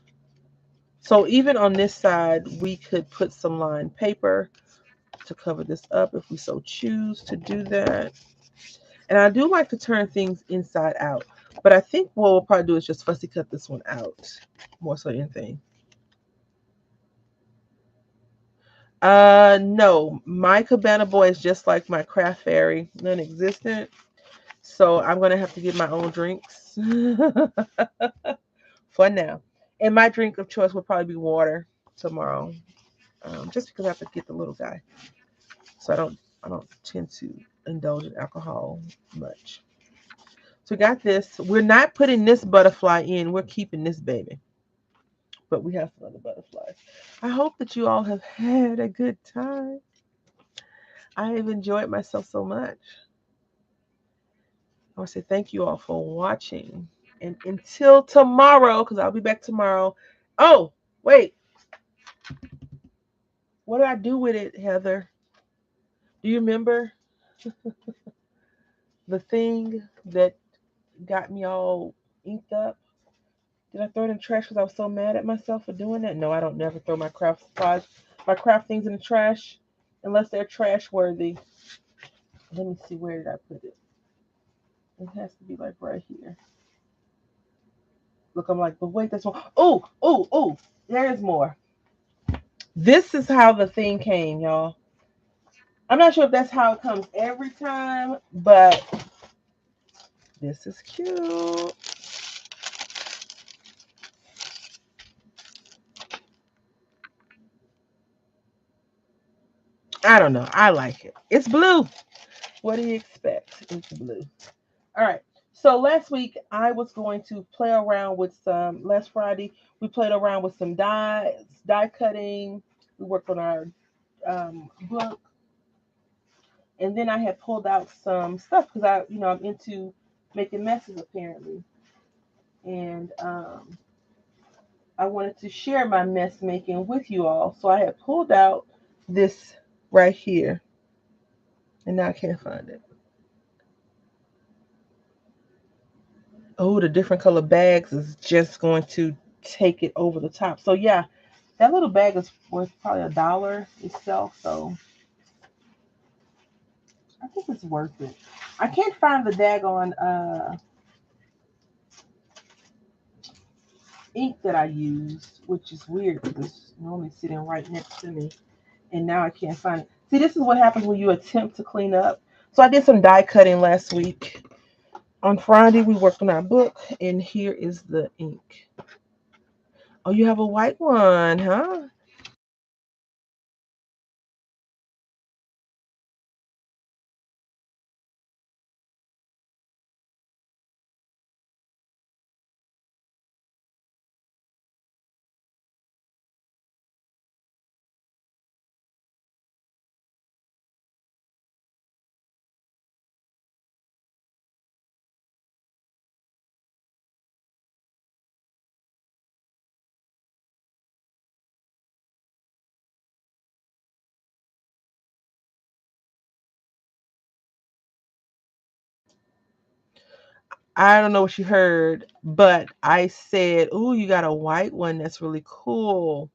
So even on this side, we could put some lined paper to cover this up if we so choose to do that. And I do like to turn things inside out, but I think what we'll probably do is just fussy cut this one out more so than anything. No, my Cabana Boy is just like my Craft Fairy, non-existent. So I'm gonna have to get my own drinks for now. And my drink of choice will probably be water tomorrow, just because I have to get the little guy. So I don't tend to indulge in alcohol much. So we got this. We're not putting this butterfly in. We're keeping this baby. But we have some other butterflies. I hope that you all have had a good time. I have enjoyed myself so much. I want to say thank you all for watching. And until tomorrow, because I'll be back tomorrow. Oh, wait. What did I do with it, Heather? Do you remember the thing that got me all inked up? Did I throw it in the trash because I was so mad at myself for doing that? No, I don't never throw my craft supplies, my craft things in the trash unless they're trash worthy. Let me see, where did I put it? It has to be like right here. Look, I'm like, but wait, there's more. Oh, oh, oh, there's more. This is how the thing came, y'all. I'm not sure if that's how it comes every time, but this is cute. I don't know. I like it. It's blue. What do you expect? It's blue. All right. So last week I was going to play around with some. Last Friday we played around with some die cutting. We worked on our book, and then I had pulled out some stuff because I'm into making messes apparently, and I wanted to share my mess making with you all. So I had pulled out this right here, and now I can't find it. Oh, the different color bags is just going to take it over the top. So yeah, that little bag is worth probably $1 itself. So I think it's worth it. I can't find the daggone ink that I used, which is weird because it's normally sitting right next to me. And now I can't find it. See, this is what happens when you attempt to clean up. So I did some die cutting last week. On Friday, we worked on our book, and here is the ink. Oh, you have a white one, huh? I don't know what you heard, but I said, "Ooh, you got a white one. That's really cool."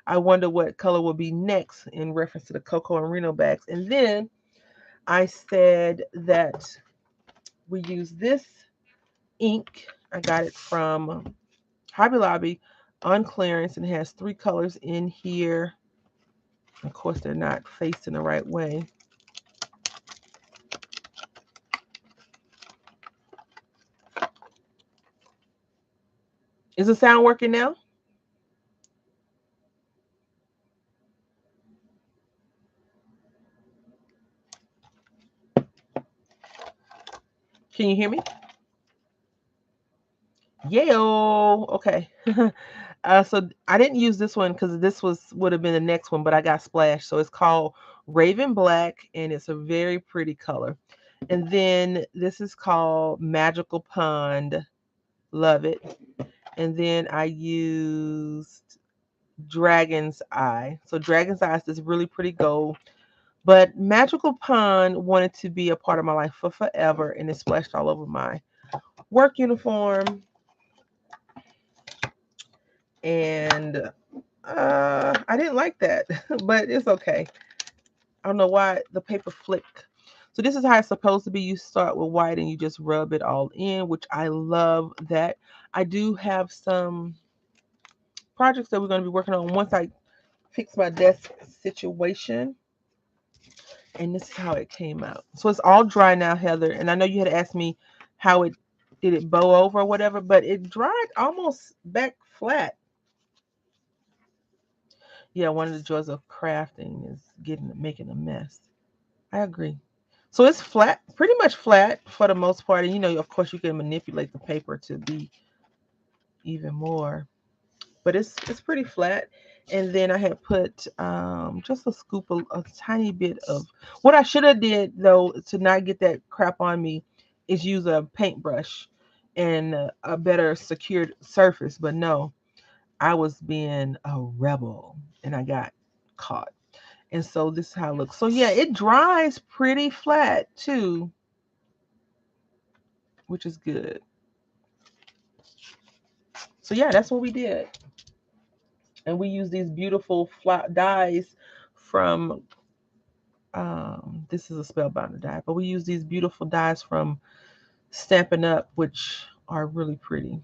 I wonder what color will be next in reference to the Coco and Reno bags. And then I said that we use this ink. I got it from Hobby Lobby on clearance and it has 3 colors in here. Of course, they're not facing the right way. Is the sound working now? Can you hear me? Yayo. Okay. So I didn't use this one because this would have been the next one, but I got splashed. So it's called Raven Black, and it's a very pretty color. And then this is called Magical Pond. Love it. And then I used Dragon's Eye. So Dragon's Eye is this really pretty gold. But Magical Pond wanted to be a part of my life for forever, and it splashed all over my work uniform. And I didn't like that, but it's okay. I don't know why the paper flipped. So this is how it's supposed to be. You start with white and you just rub it all in, which I love that. I do have some projects that we're going to be working on once I fix my desk situation. And this is how it came out. So it's all dry now, Heather. And I know you had asked me how it did it bow over or whatever, but it dried almost back flat. Yeah, one of the joys of crafting is making a mess. I agree. So it's flat, pretty much flat for the most part. And of course, you can manipulate the paper to be even more, but it's pretty flat. And then I had put just a scoop of a tiny bit of what I should have did though to not get that crap on me is use a paintbrush and a better secured surface. But no, I was being a rebel and I got caught. And so this is how it looks. So yeah, it dries pretty flat too, which is good. So yeah, that's what we did. And we use these beautiful flat dyes from this is a spellbinder die, but we use these beautiful dyes from Stampin' Up, which are really pretty.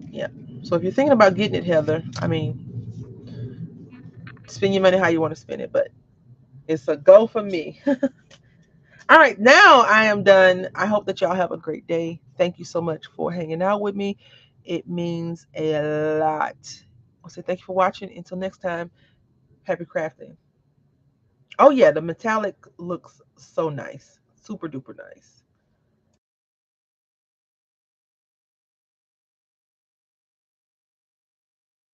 Yeah. So if you're thinking about getting it, Heather, I mean, spend your money how you want to spend it, but it's a go for me. All right, now I am done. I hope that y'all have a great day. Thank you so much for hanging out with me. It means a lot. I'll say thank you for watching. Until next time, happy crafting. Oh, yeah, the metallic looks so nice. Super duper nice.